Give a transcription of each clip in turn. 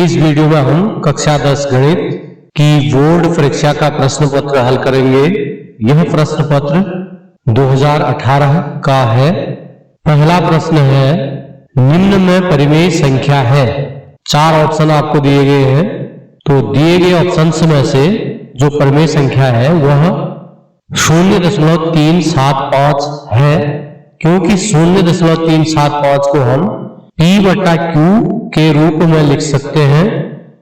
इस वीडियो में हम कक्षा 10 गणित की बोर्ड परीक्षा का प्रश्न पत्र हल करेंगे। यह प्रश्न पत्र 2018 का है। पहला प्रश्न है, निम्न में परिमेय संख्या है। 4 ऑप्शन आपको दिए गए हैं, तो दिए गए ऑप्शंस में से जो परिमेय संख्या है वह 0.375 है, क्योंकि 0.375 को हम P/Q के रूप में लिख सकते हैं,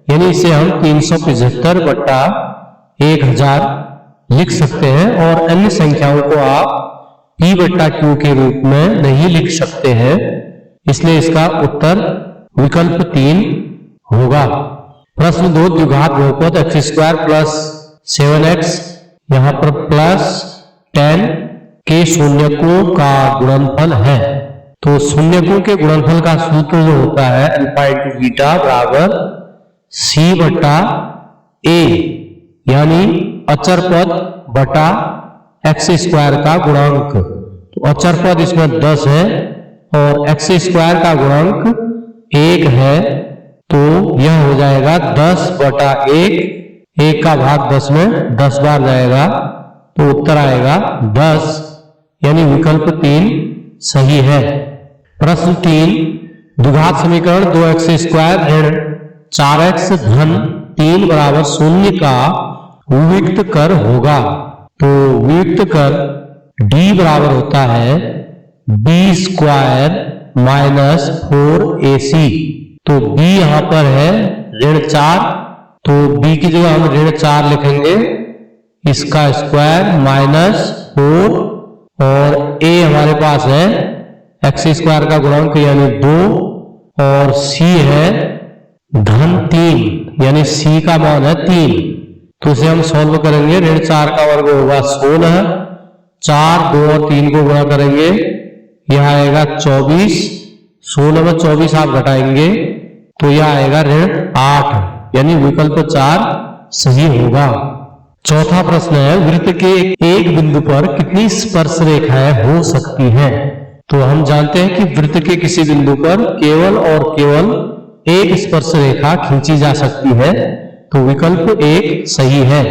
यानी इसे हम 375/1000 लिख सकते हैं, और अन्य संख्याओं को आप P/Q के रूप में नहीं लिख सकते हैं, इसलिए इसका उत्तर विकल्प 3 होगा। प्रश्न 2, द्विघात बहुपद x² + 7x यहां पर +10 के शून्यकों का गुणनफल है। तो शून्यकों के गुणनफल का सूत्र जो होता है अल्फा × बीटा बराबर C/A, यानी अचर पद बटा x² का गुणांक। तो अचर पद इसमें 10 है और x² का गुणांक 1 है, तो यह हो जाएगा 10/1, 1 का भाग 10 में 10 बार जाएगा, तो उत्तर आएगा 10, यानी विकल्प 3 सही है। प्रश्न 3, द्विघात समीकरण 2x² - 4x धन 3 बराबर 0 का विविक्त कर होगा। तो विविक्त कर D बराबर होता है B² - 4AC। तो B यहां पर है ऋण 4, तो B की जगह हम ऋण 4 लिखेंगे, इसका स्क्वायर -4, और A हमारे पास है x² का गुणांक यानी 2, और C है धन 3, यानी C का मान है 3। तो इसे हम सॉल्व करेंगे। ऋण 4 का वर्ग होगा 16, 4, 2 और 3 को गुणा करेंगे, यह आएगा 24, 16 में 24 आप घटाएंगे तो यह आएगा ऋण 8, यानी विकल्प 4 सही होगा। चौथा प्रश्न है, वृत्त के एक बिंदु पर कितनी स्पर्श रेखाएं हो सकती हैं? तो हम जानते हैं कि वृत्त के किसी बिंदु पर केवल और केवल एक स्पर्श रेखा खींची जा सकती है, तो विकल्प 1 सही है।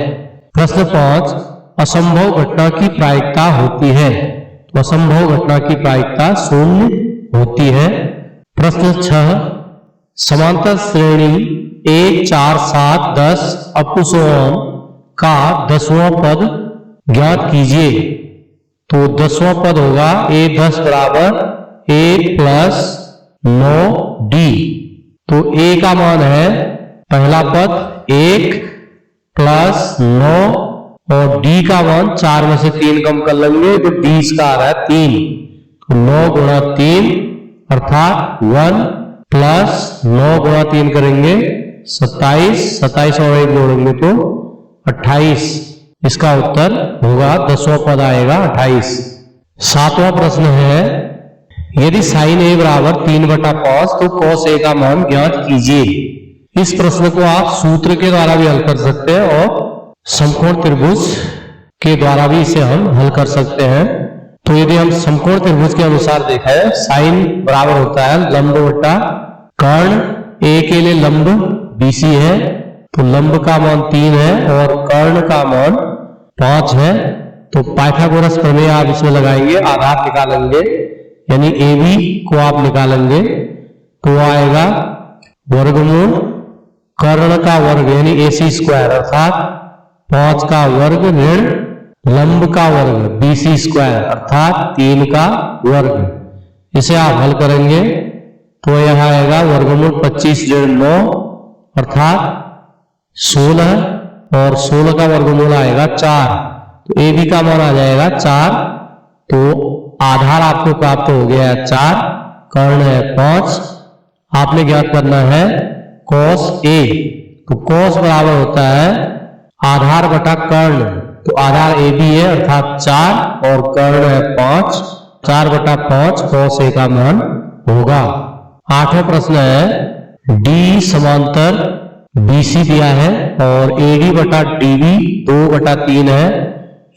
प्रश्न 5, असंभव घटना की प्रायिकता होती है। तो असंभव घटना की प्रायिकता 0 होती है। प्रश्न 6, समांतर श्रेणी 1, 4, 7, 10 का 10वां पद ज्ञात कीजिए। तो 10वां पद होगा A10 बराबर A + 9D। तो A का मान है पहला पद 1 + 9, और D का मान 4 में से 3 कम कर लेंगे तो D इसका आ रहा है 3। तो 9 × 3 अर्थात 1 + 9 × 3 करेंगे 27, 27 और 1 जोड़ेंगे तो 28, इसका उत्तर होगा 10वां पद आएगा 28। 7वां प्रश्न है, यदि sin A बराबर 3/5 तो cos A का मान ज्ञात कीजिए। इस प्रश्न को आप सूत्र के द्वारा भी हल कर सकते हैं और समकोण त्रिभुज के द्वारा भी इसे हम हल कर सकते हैं। तो यदि हम समकोण त्रिभुज के अनुसार देखें, sin बराबर होता है लंब बटा कर्ण। A के लिए लंब BC है, तो लंब का मान 3 है और कर्ण का मान 5 है। तो पाइथागोरस प्रमेय आप इसमें लगाएंगे, आधार निकालेंगे, यानी AB को आप निकालेंगे तो आएगा वर्गमूल कर्ण का वर्ग यानी AC² अर्थात 5 का वर्ग ऋण लंब का वर्ग BC² अर्थात 3 का वर्ग। इसे आप हल करेंगे तो यह आएगा वर्गमूल 25 ऋण 9 अर्थात 16, और 16 का वर्गमूल आएगा 4। तो AB का मान आ जाएगा 4। तो आधार आपको प्राप्त हो गया है 4, कर्ण है 5। आपने ज्ञात करना है cos A। तो cos बराबर होता है आधार बटा कर्ण। तो आधार AB है अर्थात 4 और कर्ण है 5, 4/5 cos A का मान होगा। 8वां प्रश्न है, D समांतर BC दिया है और AD/DB 2/3 है,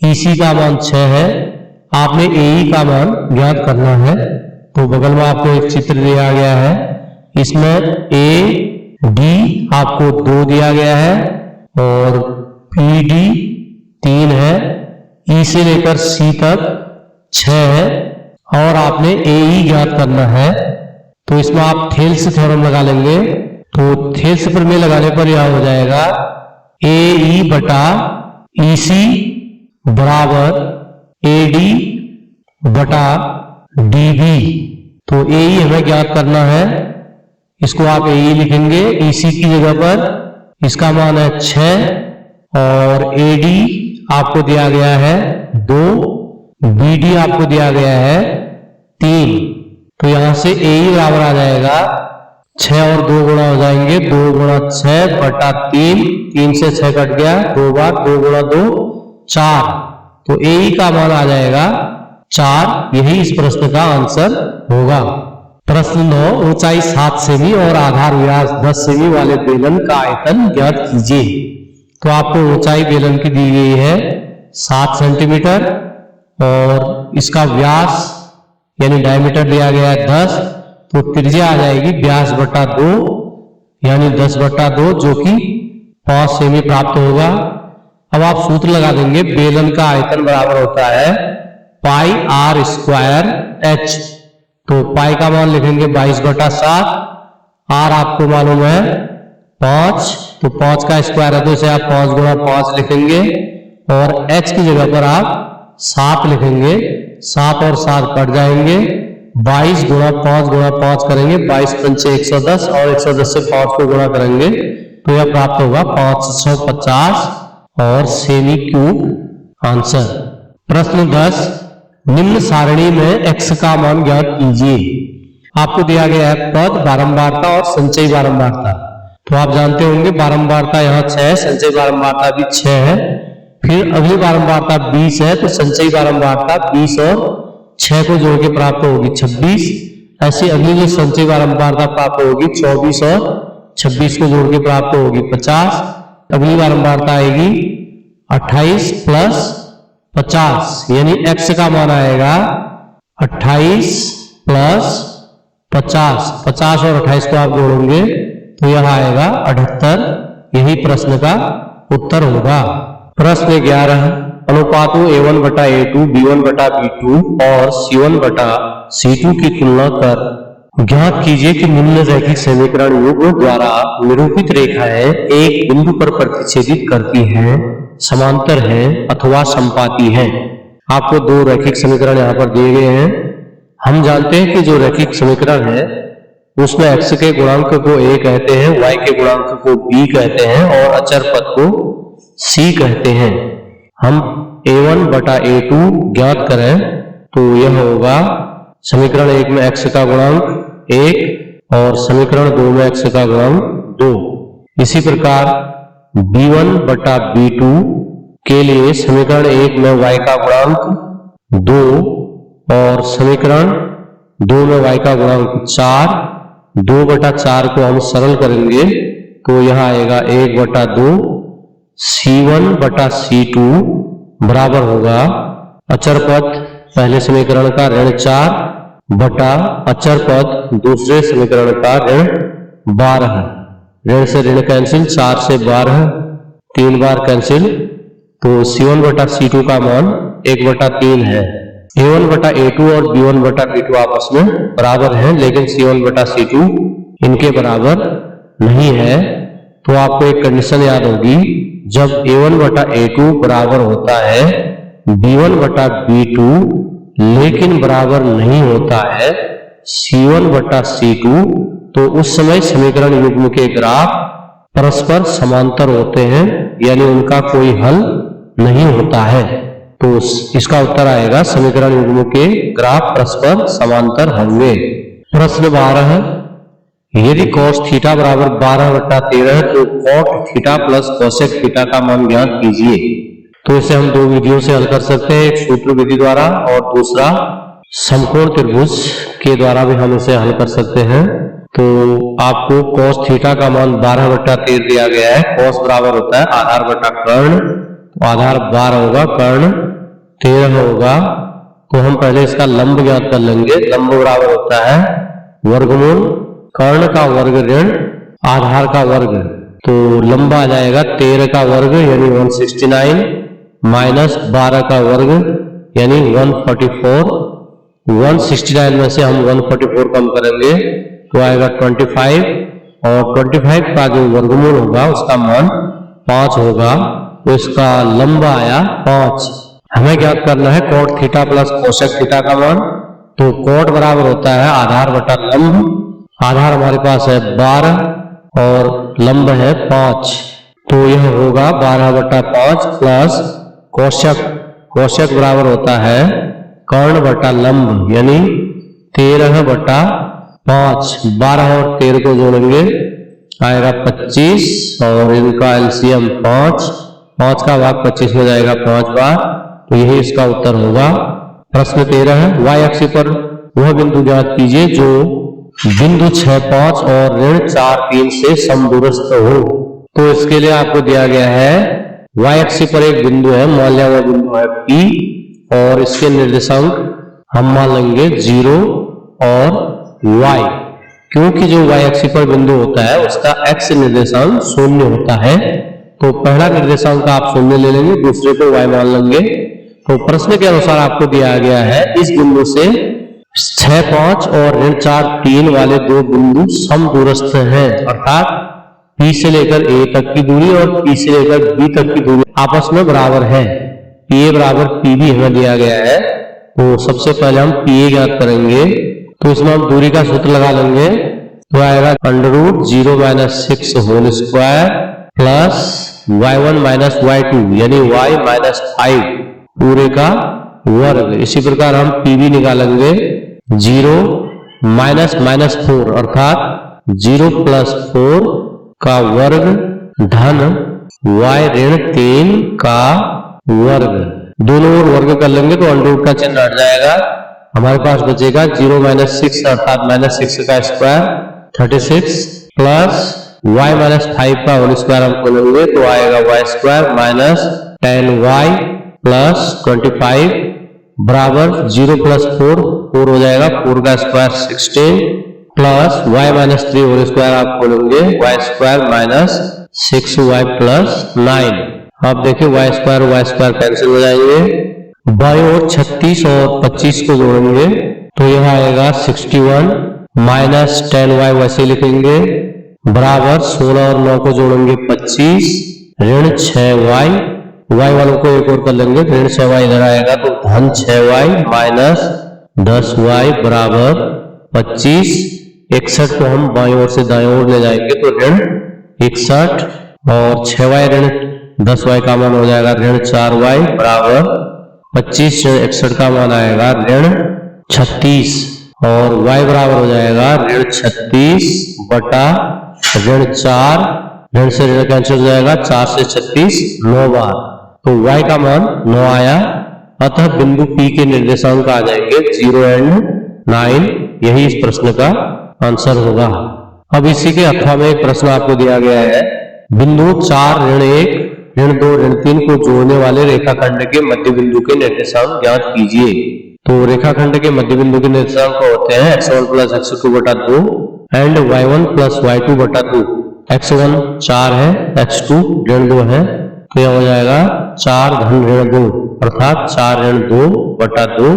EC का मान 6 है। आपने AE का मान ज्ञात करना है। तो बगल में आपको एक चित्र दिया गया है, इसमें A डी आपको 2 दिया गया है और PD 3 है, ई से लेकर सी तक 6 है और आपने AE ज्ञात करना है। तो इसमें आप थेल्स थ्योरम लगा लेंगे। तो थेल्स प्रमेय लगाने पर यह हो जाएगा AE बटा EC बराबर AD बटा DB। तो AE हमें ज्ञात करना है, इसको आप AE लिखेंगे EC की जगह पर, इसका मान है 6 और AD आपको दिया गया है 2, BD आपको दिया गया है 3। तो यहां से AE बराबर आ जाएगा 6 और 2 गुणा हो जाएंगे, 2 गुणा 6 बटा 3, 3 से 6 कट गया, 2 बार 2 गुणा 2 4। तो AE का मान आ जाएगा 4। यही इस प्रश्न का आंसर होगा। प्रश्न 9, ऊंचाई 7 सेमी और आधार व्यास 10 सेमी वाले बेलन का आयतन ज्ञात कीजिए। तो आपको ऊंचाई बेलन की दी गई है 7 सेंटीमीटर और इसका व्यास यानी डायमीटर दिया गया है 10। तो त्रिज्या आ जाएगी व्यास बटा 2 यानी 10 बटा 2 जो कि 5 सेमी प्राप्त होगा। अब आप सूत्र लगा देंगे, बेलन का आयतन बराबर होता है पाई आर स्क्वायर एच। तो पाई का मान लिखेंगे 22 बटा 7, आर आपको मालूम है 5, तो 5 का स्क्वायर है तो इसे आप 5 गुणा 5 लिखेंगे और एच की जगह पर आप 7 लिखेंगे, 7 और 7 कट जाएंगे, 22 गुणा 5 करेंगे, 22 पंचे 110 और 110 से 5 को गुणा करेंगे तो यह प्राप्त होगा 550 और सेमी क्यूब आंसर। प्रश्न 10, निम्न सारणी में x का मान ज्ञात कीजिए। आपको दिया गया है पद, बारंबारता और संचयी बारंबारता। तो आप जानते होंगे बारंबारता यहाँ 6 है, संचयी बारंबारता भी 6 है। फिर अगली बारंबारता 20 है तो संचयी बारंबारता 20 और 6 को जोड़ के प्राप्त होगी 26। ऐसी अगली जो संचयी बारंबारता प्राप्त होगी 24 और 26 को जोड़ के प्राप्त होगी 50। अगली बारंबारता आएगी 28 प्लस 50 यानी x का मान आएगा 28 प्लस 50। 50 और 28 को आप जोड़ोगे तो यह आएगा 78। यही प्रश्न का उत्तर होगा। प्रश्न 11, अनुपातों A1 बटा A2, B1 बटा B2 और C1 बटा C2 की तुलना कर ज्ञात कीजिए कि निम्न रैखिक समीकरण युग्म द्वारा निरूपित रेखाएं एक बिंदु पर प्रतिच्छेदित करती हैं, समांतर हैं अथवा समपाती हैं। आपको 2 रैखिक समीकरण यहाँ पर दिए गए हैं। हम जानते हैं कि जो रैखिक समीकरण है उसमें x के गुणांक को a कहते हैं, y के गुणांक को b कहते हैं और अचर पद को c कहते हैं। हम A1 बटा A2 ज्ञात करें तो यह होगा समीकरण 1 में x का गुणांक 1 और समीकरण 2 में x का गुणांक 2। इसी प्रकार B1 बटा B2 के लिए समीकरण 1 में y का गुणांक 2 और समीकरण 2 में y का गुणांक 4। 2 बटा 4 को हम सरल करेंगे तो यह आएगा 1 बटा 2। C1 बटा C2 बराबर होगा अचर पद पहले समीकरण का ऋण 4 बटा अचर पद दूसरे समीकरण का ऋण 12। ऋण से ऋण कैंसिल, 4 से 12 3 बार कैंसिल, तो C1 बटा C2 का मान 1 बटा 3 है। A1 बटा A2 और B1 बटा B2 आपस में बराबर हैं, लेकिन C1 बटा C2 इनके बराबर नहीं है। तो आपको एक कंडीशन याद होगी, जब A1 बटा A2 बराबर होता है B1 बटा B2 लेकिन बराबर नहीं होता है C1 बटा C2, तो उस समय समीकरण युग्म के ग्राफ परस्पर समांतर होते हैं, यानी उनका कोई हल नहीं होता है। तो इसका उत्तर आएगा समीकरण युग्म के ग्राफ परस्पर समांतर होंगे। प्रश्न 12, यदि cos थीटा बराबर 12 बटा 13 है तो cot theta plus cosec theta का मान ज्ञात कीजिए। तो इसे हम 2 विधियों से हल कर सकते हैं, एक सूत्र विधि द्वारा और दूसरा समकोण त्रिभुज के द्वारा भी हम इसे हल कर सकते हैं। तो आपको cos थीटा का मान 12 बटा 13 दिया गया है। cos बराबर होता है आधार बटा कर्ण, तो आधार 12 होगा, कर्ण 13 होगा। तो हम पहले इसका लंब ज्ञात कर लेंगे। लंब बराबर होता है वर्गमूल कर्ण का वर्ग ऋण आधार का वर्ग, तो लंबा आ जाएगा 13 का वर्ग यानी 169 माइनस 12 का वर्ग यानी 144। 169 में से हम 144 कम करेंगे तो आएगा 25 और 25 का जो वर्गमूल होगा उसका मान 5 होगा, तो इसका लंबा आया 5। हमें ज्ञात करना है cot theta plus cosec theta का मान। तो कोट बराबर होता है आधार बटा लंब। आधार हमारे पास है 12 और लंब है 5, तो यह होगा 12 बटा 5 प्लस कोशक। कोशक बराबर होता है कर्ण बटा लंब यानी 13 बटा 5। 12 और 13 को जोड़ेंगे आएगा 25 और इनका एलसीएम 5। 5 का भाग 25 में जाएगा 5 बार, तो यही इसका उत्तर होगा। प्रश्न 13 है, y अक्ष पर वह बिंदु ज्ञात कीजिए जो बिंदु 6, 5 और ऋण 4, 3 से समदूरस्थ हो। तो इसके लिए आपको दिया गया है y अक्ष पर एक बिंदु है, मान लिया हुआ बिंदु है P और इसके निर्देशांक हम मान लेंगे 0 और y, क्योंकि जो y अक्ष पर बिंदु होता है उसका x निर्देशांक 0 होता है, तो पहला निर्देशांक आप 0 ले लेंगे, दूसरे को y मान लेंगे। तो प्रश्न के अनुसार आपको दिया गया है इस बिंदु से 6, 5 और ऋण 4, 3 वाले दो बिंदु समदूरस्थ हैं, अर्थात P से लेकर A तक की दूरी और P से लेकर B तक की दूरी आपस में बराबर है। PA बराबर PB हमें दिया गया है, तो सबसे पहले हम PA ज्ञात करेंगे। तो इसमें हम दूरी का सूत्र लगा लेंगे, तो आएगा √0 - 6 whole square plus y1 - y2 यानी y - 5 पूरे का वर्ग। इसी प्रकार हम PB निकालेंगे 0 - 4 अर्थात 0 + 4 का वर्ग धन y ऋण 3 का वर्ग। दोनों ओर वर्ग कर लेंगे तो अंडर का चिन्ह हट जाएगा, हमारे पास बचेगा 0 - 6 अर्थात -6 का स्क्वायर 36 प्लस y - 5 का होल स्क्वायर हम खोलेंगे तो आएगा y² - 10y प्लस 25 बराबर 0 + 4 हो जाएगा, 4 का square 16 plus y - 3 whole square आप खोलेंगे y² - 6y प्लस 9। आप देखिए y² कैंसिल हो जाएंगे, बाईं ओर 36 और 25 को जोड़ेंगे तो यह आएगा 61 माइनस 10y वैसे लिखेंगे बराबर 16 और 9 को जोड़ेंगे 25 ऋण 6y। y वालों को एक और कर लेंगे, ऋण 6y इधर आएगा तो धन 6y माइनस 10y बराबर 25। 61 को हम बाईं ओर से दाईं ओर ले जाएंगे तो ऋण 61 और 6y ऋण 10y का मान हो जाएगा ऋण 4y बराबर 25 ऋण 61 का मान आएगा ऋण 36 और y बराबर हो जाएगा ऋण 36 बटा ऋण 4। ऋण से ऋण कैंसिल हो जाएगा, 4 से 36 9 बार, तो y का मान 9 आया। अतः बिंदु P के निर्देशांक आ जाएंगे 0 और 9। यही इस प्रश्न का आंसर होगा। अब इसी के अथवा में एक प्रश्न आपको दिया गया है, बिंदु 4 ऋण 1 ऋण 2 ऋण 3 को जोड़ने वाले रेखाखंड के मध्य बिंदु के निर्देशांक ज्ञात कीजिए। तो रेखाखंड के मध्य बिंदु के निर्देशांक होते हैं x1 + x2 बटा 2 एंड y1 + y2 बटा 2। x1 4 है, x2 ऋण 2 है, तो यह हो जाएगा 4 धन ऋण 2 अर्थात 4 ऋण 2 बटा 2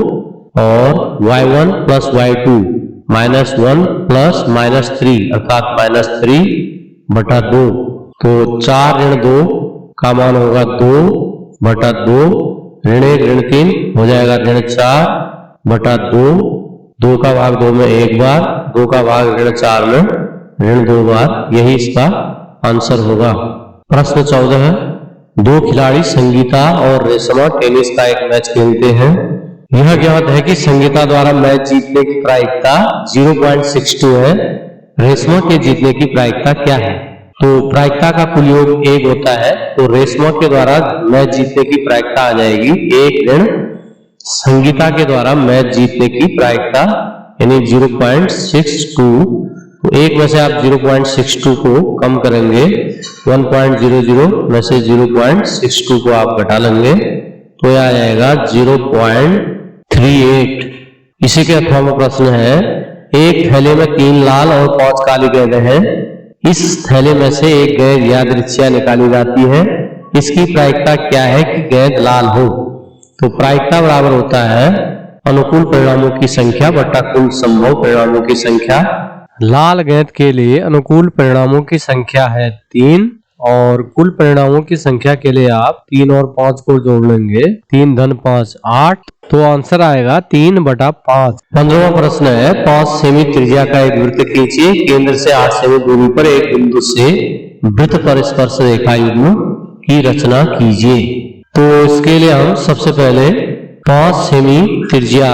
और y1 + y2 -1 + -3 अर्थात -3 बटा 2। तो 4 ऋण 2 का मान होगा 2 बटा 2, ऋण 1 ऋण 3 हो जाएगा ऋण 4 बटा 2, 2 का भाग 2 में एक बार, 2 का भाग ऋण 4 में ऋण 2 बार। यही इसका आंसर होगा। प्रश्न 14 है, दो खिलाड़ी संगीता और रेशमा टेनिस का एक मैच खेलते हैं। यह ज्ञात है कि संगीता द्वारा मैच जीतने की प्रायिकता 0.62 है, रेशमा के जीतने की प्रायिकता क्या है? तो प्रायिकता का कुल योग 1 होता है, तो रेशमा के द्वारा मैच जीतने की प्रायिकता आ जाएगी 1 ऋण संगीता के द्वारा मैच जीतने की प्रायिकता यानी 0.62। तो 1 में से आप 0.62 को कम करेंगे, 1.00 में से 0.62 को आप घटा लेंगे तो यह आ जाएगा 0.38। इसी के अथवा में प्रश्न है, एक थैले में 3 लाल और 5 काली गेंदें हैं, इस थैले में से एक गेंद या दृश्या निकाली जाती है। इसकी प्रायिकता क्या है कि गेंद लाल हो। तो प्रायिकता बराबर होता है अनुकूल परिणामों की संख्या बटा कुल संभव परिणामों की संख्या। लाल गेंद के लिए अनुकूल परिणामों की संख्या है 3 और कुल परिणामों की संख्या के लिए आप 3 और 5 को जोड़ लेंगे। 3 धन 5 8, तो आंसर आएगा 3/5। 15वां प्रश्न है 5 सेमी त्रिज्या का एक वृत्त खींचिए। केंद्र से 8 सेमी दूरी पर एक बिंदु से वृत्त पर स्पर्श रेखा युग्म की रचना कीजिए। तो इसके लिए हम सबसे पहले 5 सेमी त्रिज्या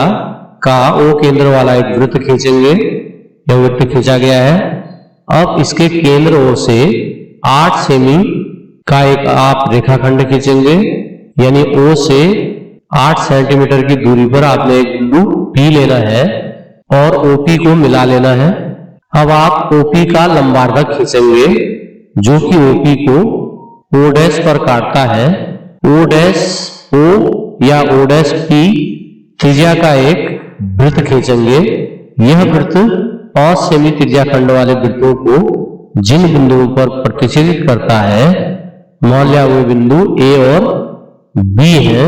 का ओ केंद्र वाला एक वृत्त खींचेंगे। यह वृत्त खींचा गया है। अब इसके केंद्र ओर से 8 सेमी का एक आप रेखाखंड खींचेंगे, यानी O से 8 सेंटीमीटर की दूरी पर आपने एक बिंदु P लेना है और OP को मिला लेना है। अब आप OP का लंबार्धक खींचेंगे जो कि OP को O' पर काटता है। O' या O' P त्रिज्या का एक वृत्त खींचेंगे। यह वृत्त 5 सेमी त्रिज्या खंड वाले वृत्तों को जिन बिंदुओं पर प्रतिच्छेदित करता है, मान लिया वो बिंदु A और B है,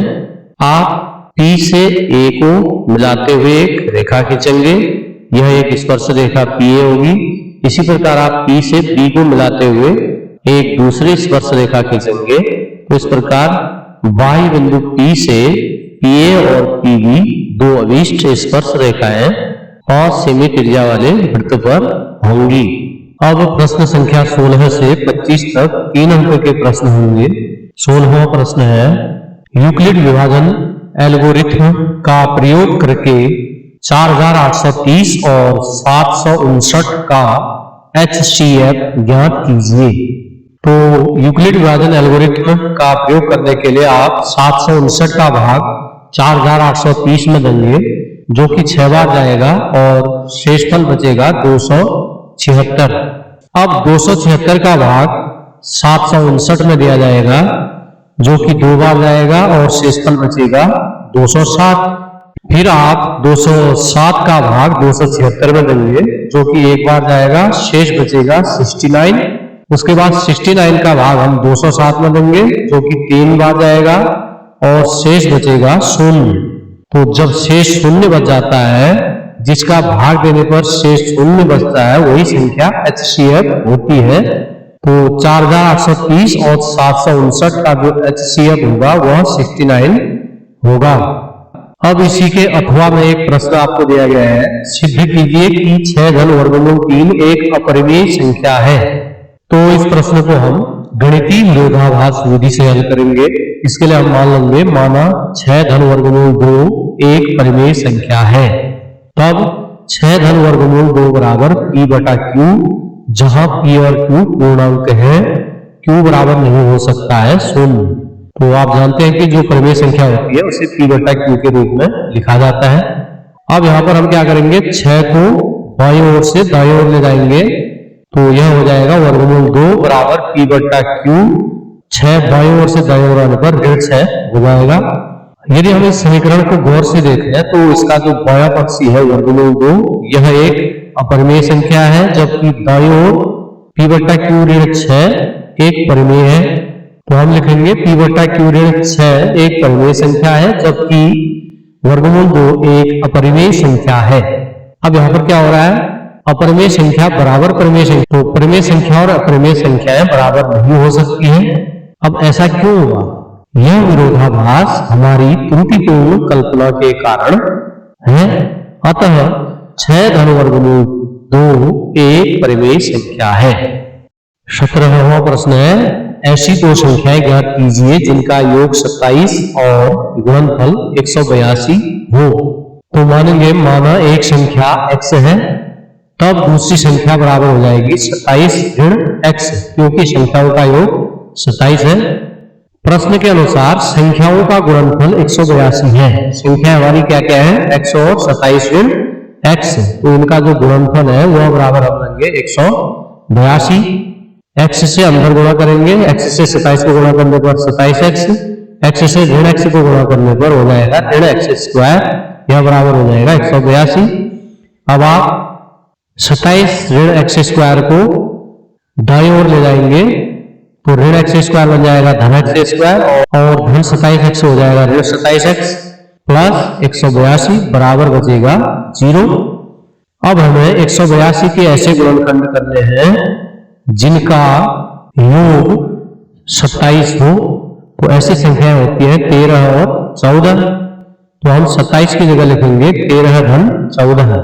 आप P से A को मिलाते हुए एक रेखा खींचेंगे। यह एक स्पर्श रेखा PA होगी। इसी प्रकार आप P से B को मिलाते हुए एक दूसरी स्पर्श रेखा खींचेंगे। तो इस प्रकार बाह्य बिंदु P से PA और PB दो अभीष्ट स्पर्श रेखाएं 5 सेमी त्रिज्या वाले वृत्त पर होंगी। अब प्रश्न संख्या 16 से 25 तक 3 अंक के प्रश्न होंगे। 16वां प्रश्न है यूक्लिड विभाजन एल्गोरिथ्म का प्रयोग करके 4830 और 759 का HCF ज्ञात कीजिए। तो यूक्लिड विभाजन एल्गोरिथ्म का प्रयोग करने के लिए आप 759 का भाग 4830 में देंगे, जो कि 6 बार जाएगा और शेषफल बचेगा 276। अब 276 का भाग 759 में दिया जाएगा, जो कि 2 बार जाएगा और शेषफल बचेगा 207। फिर आप 207 का भाग 276 में देंगे, जो कि 1 बार जाएगा, शेष बचेगा 69। उसके बाद 69 का भाग हम 207 में देंगे, जो कि 3 बार जाएगा और शेष बचेगा 0। तो जब शेष 0 बच जाता है, जिसका भाग देने पर शेष 0 बचता है, वही संख्या HCF होती है। तो 4830 और 759 का जो HCF होगा वह 69 होगा। अब इसी के अथवा में एक प्रश्न आपको दिया गया है, सिद्ध कीजिए कि 6 धन वर्गमूल 3 एक अपरिमेय संख्या है। तो इस प्रश्न को हम गणितीय विरोधाभास विधि से हल करेंगे। इसके लिए हम मान लेंगे माना 6 धन वर्गमूल 2 एक परिमेय संख्या है। तब 6 धन वर्गमूल 2 बराबर P बटा Q, जहां P और Q पूर्णांक है, Q बराबर नहीं हो सकता है 0। तो आप जानते हैं कि जो परिमेय संख्या होती है उसे P बटा Q के रूप में लिखा जाता है। अब यहाँ पर हम क्या करेंगे, 6 को बाईं ओर से दाईं ओर ले जाएंगे, तो यह हो जाएगा वर्गमूल 2 बराबर P बटा Q। 6 बाईं ओर से दाईं ओर आने पर 6 हो जाएगा। यदि हम इस समीकरण को गौर से देखें तो इसका जो बायां पक्षी है वर्गमूल 2, यह एक अपरिमेय संख्या है, जबकि दाईं ओर P बटा Q ऋण 6 एक परिमेय है। तो हम लिखेंगे P बटा Q ऋण 6 एक परिमेय संख्या है, जबकि वर्गमूल 2 एक अपरिमेय संख्या है। अब यहाँ पर क्या हो रहा है, अपरिमेय संख्या बराबर परिमेय संख्या, तो परिमेय संख्या और अपरिमेय संख्याएं बराबर नहीं हो सकती हैं। अब ऐसा क्यों हुआ? यह विरोधाभास हमारी त्रुटिपूर्ण कल्पना के कारण है। अतः 6 धन वर्गमूल 2 एक परिमेय संख्या है। 17वां प्रश्न है ऐसी दो संख्याएं ज्ञात कीजिए जिनका योग 27 और गुणनफल 182 हो। तो मानेंगे माना एक संख्या x है, तब दूसरी संख्या बराबर हो जाएगी 27 ऋण x, क्योंकि संख्याओं का योग 27 है। प्रश्न के अनुसार संख्याओं का गुणनफल 182 है। संख्या हमारी क्या क्या है, x और 27 ऋण x। तो इनका जो गुणनफल है वह बराबर हम लेंगे 182। x से अंदर गुणा करेंगे, x से 27 को गुणा करने पर 27x, x से ऋण x को गुणा करने पर हो जाएगा ऋण x स्क्वायर, यह बराबर हो जाएगा 182। अब आप 27 ऋण x स्क्वायर को दाईं ओर ले जाएंगे तो ऋण एक्स स्क्वायर बन जाएगा धन एक्स स्क्वायर और धन 27x हो जाएगा ऋण 27x प्लस 182 बराबर बचेगा 0। अब हमें 182 के ऐसे गुणनखंड करने हैं जिनका योग 27 हो। तो ऐसी संख्याएं होती है 13 और 14। तो हम 27 की जगह लिखेंगे 13 धन 14।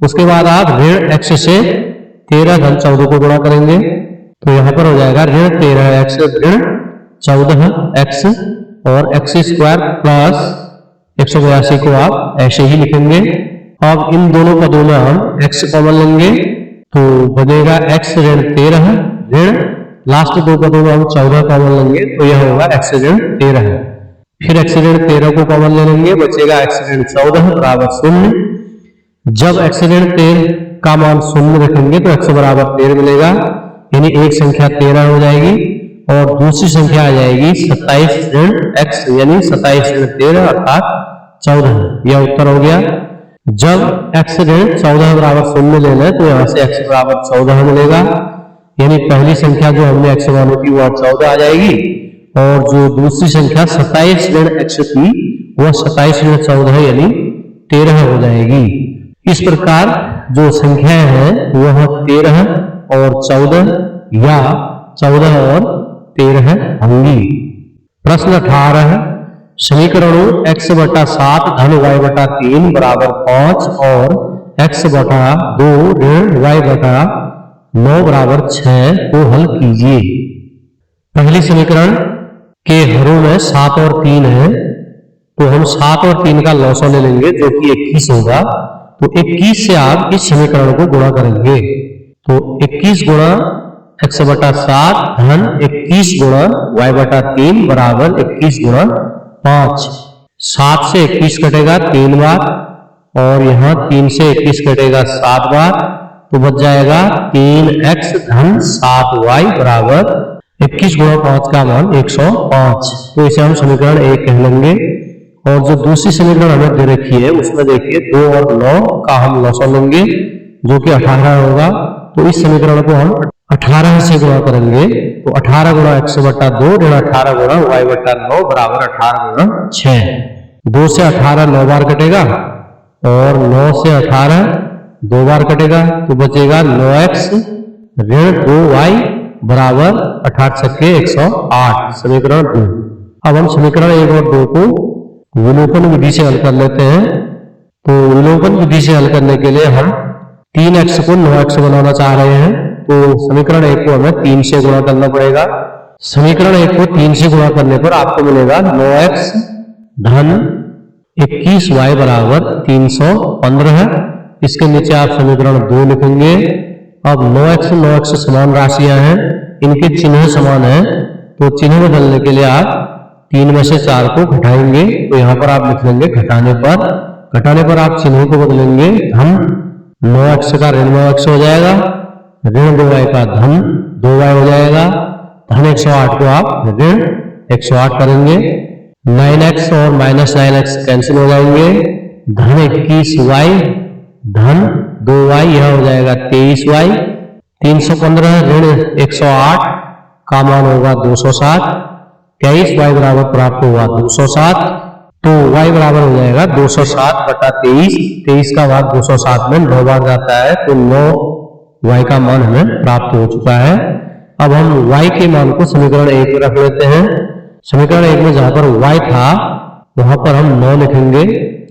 उसके बाद आप ऋण x से 13 धन 14 को गुणा करेंगे तो यहाँ पर हो जाएगा ऋण 13x ऋण 14x और एक्स स्क्वायर प्लस 182 को आप ऐसे ही लिखेंगे। अब इन दोनों पदों में हम x कॉमन लेंगे तो बनेगा x ऋण 13 ऋण लास्ट दो पदों में हम 14 कॉमन लेंगे तो यह होगा x ऋण 13। फिर x ऋण 13 को कॉमन ले लेंगे बचेगा x ऋण 14 बराबर 0। जब x ऋण 13 का मान 0 रखेंगे तो x बराबर 13 मिलेगा, यानी एक संख्या 13 हो जाएगी और दूसरी संख्या आ जाएगी 27 ऋण x यानी 27 ऋण 13 अर्थात 14। यह उत्तर हो गया। जब x ऋण 14 बराबर 0 ले लें तो यहाँ से x बराबर 14 मिलेगा, यानी पहली संख्या जो हमने x मानी थी वह 14 आ जाएगी और जो दूसरी संख्या 27 ऋण x थी वह 27 ऋण 14 यानी 13 हो जाएगी। इस प्रकार जो संख्याएं हैं वह 13 और 14 या 14 और 13 होंगी। प्रश्न 18 समीकरणों x बटा 7 धन y बटा 3 बराबर 5 और x बटा 2 ऋण y बटा 9 बराबर 6 को हल कीजिए। पहली समीकरण के हरों में 7 और 3 है तो हम 7 और 3 का लॉसा ले लेंगे जो कि 21 होगा। तो 21 से आप इस समीकरण को गुणा करेंगे तो 21 गुणा x बटा 7 धन 21 गुणा y बटा 3 बराबर 21 गुणा 5। 7 से 21 कटेगा 3 बार और यहाँ 3 से 21 कटेगा 7 बार तो बच जाएगा 3x धन 7y बराबर 21 गुणा 5 का मान 105। तो इसे हम समीकरण 1 कह लेंगे। और जो दूसरी समीकरण हमें दे रखी है उसमें देखिए 2 और 9 का हम लॉसा लेंगे जो कि 18 होगा। तो इस समीकरण को हम 18 से गुणा करेंगे तो 18 गुणा x बटा 2 ऋण 18 गुणा y बटा 9 बराबर 18 गुणा 6। 2 से 18 9 बार कटेगा और 9 से 18 2 बार कटेगा तो बचेगा 9x ऋण 2y बराबर 18 छक्के 108 समीकरण 2। अब हम समीकरण 1 और 2 को विलोपन विधि से हल कर लेते हैं। तो विलोपन विधि से हल करने के लिए हम 3x को 9x बनाना चाह रहे हैं तो समीकरण 1 को हमें 3 से गुणा करना पड़ेगा। समीकरण 1 को 3 से गुणा करने पर आपको मिलेगा 9x धन 21y बराबर 315। इसके नीचे आप समीकरण 2 लिखेंगे। अब 9x समान राशियां हैं, इनके चिन्ह समान है तो चिन्ह बदलने के लिए आप 3 में से 4 को घटाएंगे तो यहाँ पर आप लिख लेंगे घटाने पर आप चिन्ह को बदलेंगे धन 9x का ऋण 9x हो जाएगा, ऋण 2y का धन 2y हो जाएगा, धन 108 को आप ऋण 108 करेंगे। 9x और माइनस 9x कैंसिल हो जाएंगे, धन 21y धन 2y यह हो जाएगा 23y। 315 ऋण 108 का मान होगा 207। 23y बराबर प्राप्त होगा 207 तो y बराबर हो जाएगा 207 बटा 23। 23 का भाग 207 में 9 बार जाता है तो 9y का मान हमें प्राप्त हो चुका है। अब हम y के मान को समीकरण 1 में रख लेते हैं। समीकरण 1 में जहां पर y था वहां पर हम 9 लिखेंगे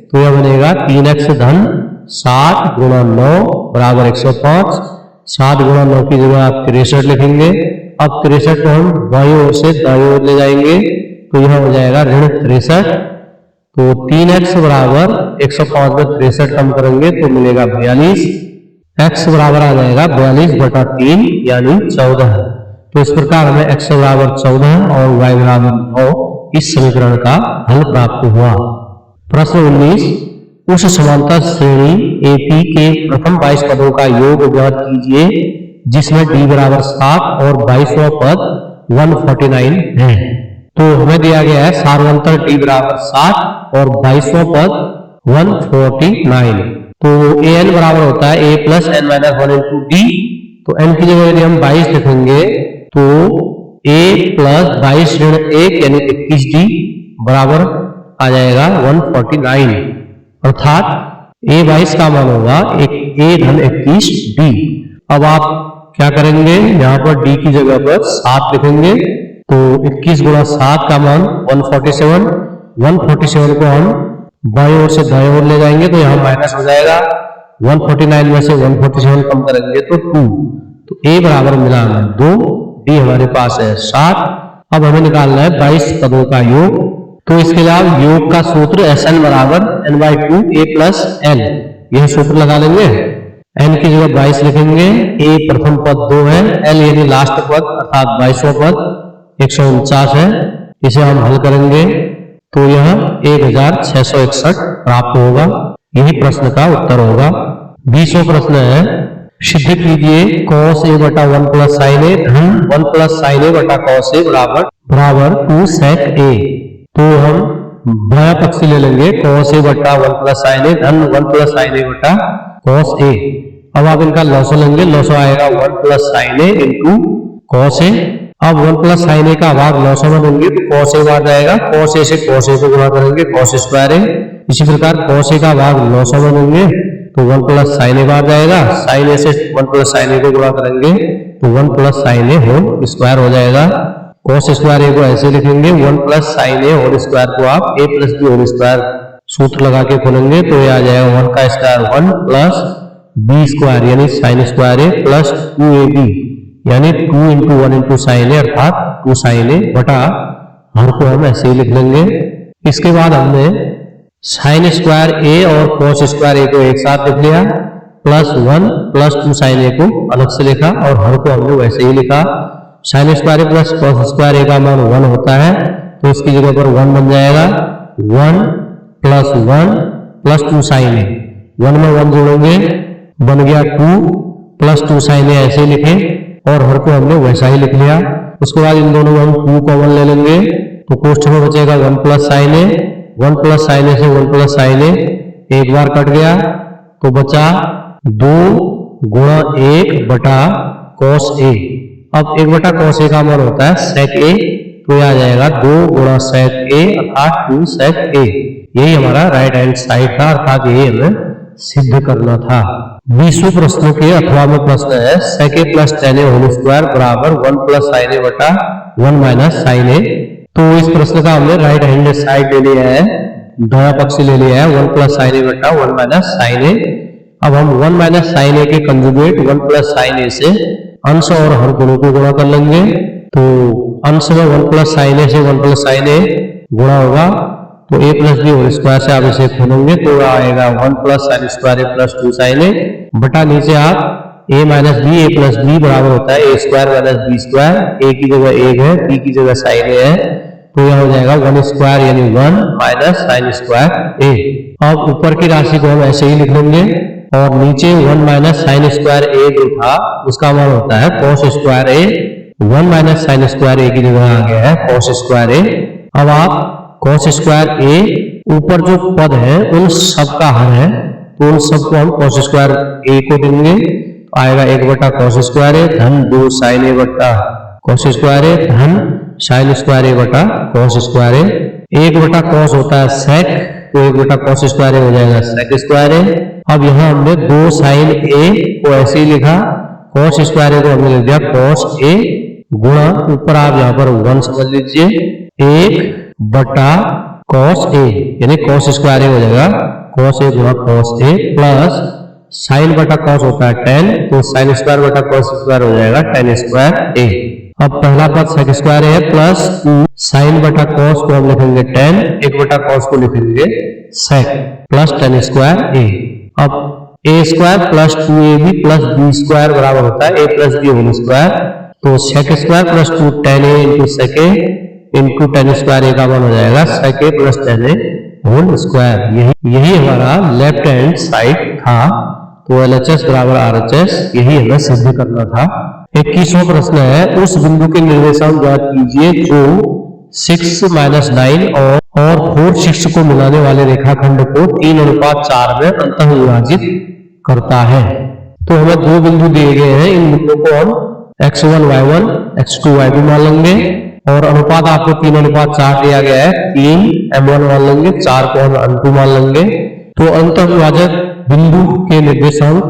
तो यह बनेगा 3x धन 7 गुणा 9 बराबर 105। 7 गुणा 9 की जगह आप 63 लिखेंगे। अब 63 को हम बाईं ओर से दाईं ओर ले जाएंगे तो यह हो जाएगा ऋण 63। तो 3x बराबर 105 में 63 कम करेंगे तो मिलेगा 42। x बराबर आ जाएगा 42 बटा 3 यानी 14। तो इस प्रकार हमें x बराबर 14 और y बराबर 9 इस समीकरण का हल प्राप्त हुआ। प्रश्न 19 उस समांतर श्रेणी AP के प्रथम 22 पदों का योग ज्ञात कीजिए जिसमें d बराबर 7 और 22वां पद 149 है। तो हमें दिया गया है सार्वंतर d बराबर 7 और 22वां पद 149। तो an बराबर होता है a plus n minus 1 into D. तो n की जगह यदि हम 22 लिखेंगे तो a प्लस 22 ऋण 1 यानी 21d बराबर आ जाएगा 149, अर्थात a 22 का मान होगा a धन 21d। अब आप क्या करेंगे, यहाँ पर d की जगह पर 7 लिखेंगे तो 21 गुणा 7 का मान 147, 147 को हम बाईं ओर से दाईं ओर ले जाएंगे तो यहाँ माइनस हो जाएगा, 149 में से 147 कम करेंगे तो 2, तो a बराबर मिला हमें 2, d हमारे पास है 7। अब हमें निकालना है 22 पदों का योग, तो इसके अलावा योग का सूत्र Sn बराबर n/2 a प्लस l, यह सूत्र लगा लेंगे। n की जगह 22 लिखेंगे, a प्रथम पद 2 है, l यानी लास्ट पद अर्थात 22वां पद 149 है, इसे हम हल करेंगे तो यह 1661 प्राप्त होगा। यही प्रश्न का उत्तर होगा। 20वां प्रश्न है, सिद्ध कीजिए cos a बटा 1 प्लस साइन ए धन 1 प्लस साइन ए बटा cos a बराबर 2 sec a। तो हम बायां पक्ष ले लेंगे cos a बटा 1 प्लस साइन ए धन 1 प्लस साइन ए बटा cos a। अब आप इनका लॉस लेंगे, लॉस आएगा 1 plus sine A into cos a। अब 1 प्लस साइन ए का भाग लॉस में देंगे तो cos a बाहर जाएगा, cos a से cos a को गुणा करेंगे cos स्क्वायर a। इसी प्रकार cos a का भाग लॉस में देंगे तो 1 प्लस साइन ए बाहर जाएगा, साइन ए से 1 प्लस साइन ए को गुणा करेंगे तो 1 plus sine a whole square हो जाएगा। cos स्क्वायर ए को ऐसे लिखेंगे, 1 plus sine a whole square को आप a plus B whole square सूत्र लगा के खोलेंगे तो ये आ जाएगा 1 का स्क्वायर 1 प्लस बी स्क्वायर यानी sign square A plus 2ab यानी 2 इंटू 1 इंटू साइन ए अर्थात 2 साइन ए बटा हर को हम ऐसे ही लिख लेंगे। इसके बाद हमने साइन स्क्वायर ए और cos स्क्वायर ए को एक साथ लिख लिया, प्लस 1 प्लस 2 साइन ए को अलग से लिखा और हर को हमने वैसे ही लिखा। Sign square A plus cos square ए का मान 1 होता है तो इसकी जगह पर 1 बन जाएगा, 1 प्लस 2 साइन ए, 1 में 1 जोड़ेंगे बन गया 2 प्लस 2 साइन ए ऐसे ही लिखे और हर को हमने वैसा ही लिख लिया। उसके बाद इन दोनों में हम 2 कॉमन ले लेंगे तो कोष्ठक में बचेगा 1 प्लस साइन ए, 1 प्लस साइन ए से 1 प्लस साइन ए एक बार कट गया तो बचा 2 गुणा 1 बटा cos a। अब 1 बटा cos a का मान होता है sec a, तो यह आ जाएगा 2 गुणा sec a अर्थात 2 sec a। यही हमारा राइट हैंड साइड था अर्थात यही हमें सिद्ध करना था। 20वें प्रश्न के 18वां प्रश्न है, sec a plus tan a whole square बराबर 1 प्लस साइन ए बटा 1 माइनस साइन ए। तो इस प्रश्न का हमने राइट हैंड साइड ले लिया है, दायां पक्ष ले लिया है 1 प्लस साइन ए बटा 1 माइनस साइन ए। अब हम 1 माइनस साइन ए के कंजुगेट 1 प्लस साइन ए से अंश और हर दोनों को गुणा कर लेंगे तो अंश में 1 प्लस साइन ए से 1 प्लस साइन ए गुणा होगा तो a plus B whole square से आप इसे खोलेंगे तो आएगा 1 plus sine square A plus 2 sine A बटा नीचे आप a minus B A plus B बराबर होता है a square minus B square, a की जगह 1 है b की जगह साइन ए है तो यह हो जाएगा 1 स्क्वायर यानी 1 माइनस साइन स्क्वायर a। अब ऊपर की राशि को हम ऐसे ही लिख लेंगे और नीचे 1 माइनस साइन स्क्वायर a जो था उसका मान होता है cos square a, 1 minus sine square a की जगह आ गया है cos स्क्वायर a। अब आप cos स्क्वायर a ऊपर जो पद है उन सब का हर है तो उन सबको हम cos स्क्वायर a को देंगे तो आएगा 1 बटा cos स्क्वायर a धन 2 साइन a बटा cos स्क्वायर a धन साइन स्क्वायर a बटा cos स्क्वायर a। 1 बटा cos होता है sec तो 1 बटा cos स्क्वायर a हो जाएगा sec स्क्वायर a। अब यहाँ हमने 2 साइन a को ऐसे ही लिखा, cos स्क्वायर a को हमने लिख दिया cos a गुणा ऊपर आप यहाँ पर 1 समझ लीजिए 1 बटा cos a यानी cos स्क्वायर a हो जाएगा cos a गुणा cos a प्लस साइन बटा cos होता है tan तो साइन स्क्वायर बटा cos स्क्वायर हो जाएगा tan स्क्वायर a। अब पहला पद sec स्क्वायर है प्लस साइन बटा cos को हम लिखेंगे tan, 1 बटा cos को लिखेंगे sec plus tan square a। अब a square plus 2ab plus b square बराबर होता है a plus b whole square तो sec square plus 2 tan a into sec a into tan square a का मान हो जाएगा sec a plus tan a whole square. यही हमारा लेफ्ट हैंड साइड था तो LHS बराबर RHS यही हमें सिद्ध करना था। 21वां प्रश्न है, उस बिंदु के निर्देशांक ज्ञात कीजिए जो 6 माइनस 9 और 4 6 को मिलाने वाले रेखाखंड को 3:4 में अंतः विभाजित करता है। तो हमें दो बिंदु दिए गए हैं, इन बिंदु को हम x1 y1 x2 y2 मान लेंगे और अनुपात आपको 3:4 दिया गया है, 3 m1 मान लेंगे, 4 को हम m2 मान लेंगे। तो अंतःविभाजक बिंदु के निर्देशांक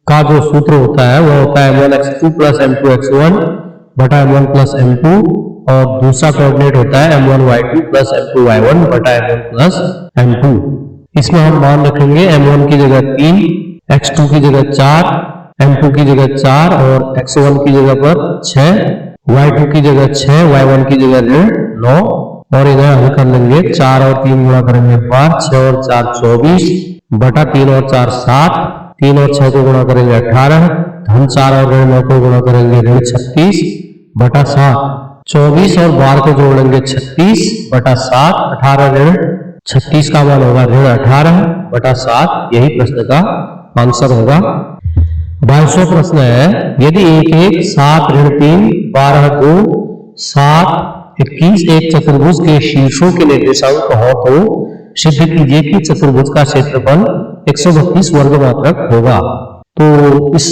का जो सूत्र होता है वह होता है m1 x2 plus m2 x1 बटा m1 प्लस m2 और दूसरा कोऑर्डिनेट होता है m1 y2 plus m2 y1 बटा m1 प्लस m2। इसमें हम मान रखेंगे m1 की जगह 3, x2 की जगह 4, m2 की जगह 4 और x1 की जगह पर 6, y2 की जगह 6, y1 की जगह 9 और इधर हल कर लेंगे। 4 और 3 गुणा करेंगे 5, 6 और 4 24 बटा 3 और 4 7, 3 और 6 को गुणा करेंगे 18, धन 4 और ऋण 9 को गुणा करेंगे ऋण 36 बटा 7, 24 और 12 को जोड़ेंगे 36 बटा 7, 18 ऋण 36 का मान होगा ऋण 18 बटा 7। यही प्रश्न का आंसर होगा। 22वां प्रश्न है, यदि 1 1 7 ऋण 3 12 2 7 21 एक चतुर्भुज के शीर्षों के निर्देशांक हो तो सिद्ध कीजिए कि चतुर्भुज का क्षेत्रफल 132 वर्ग मात्रक होगा। तो इस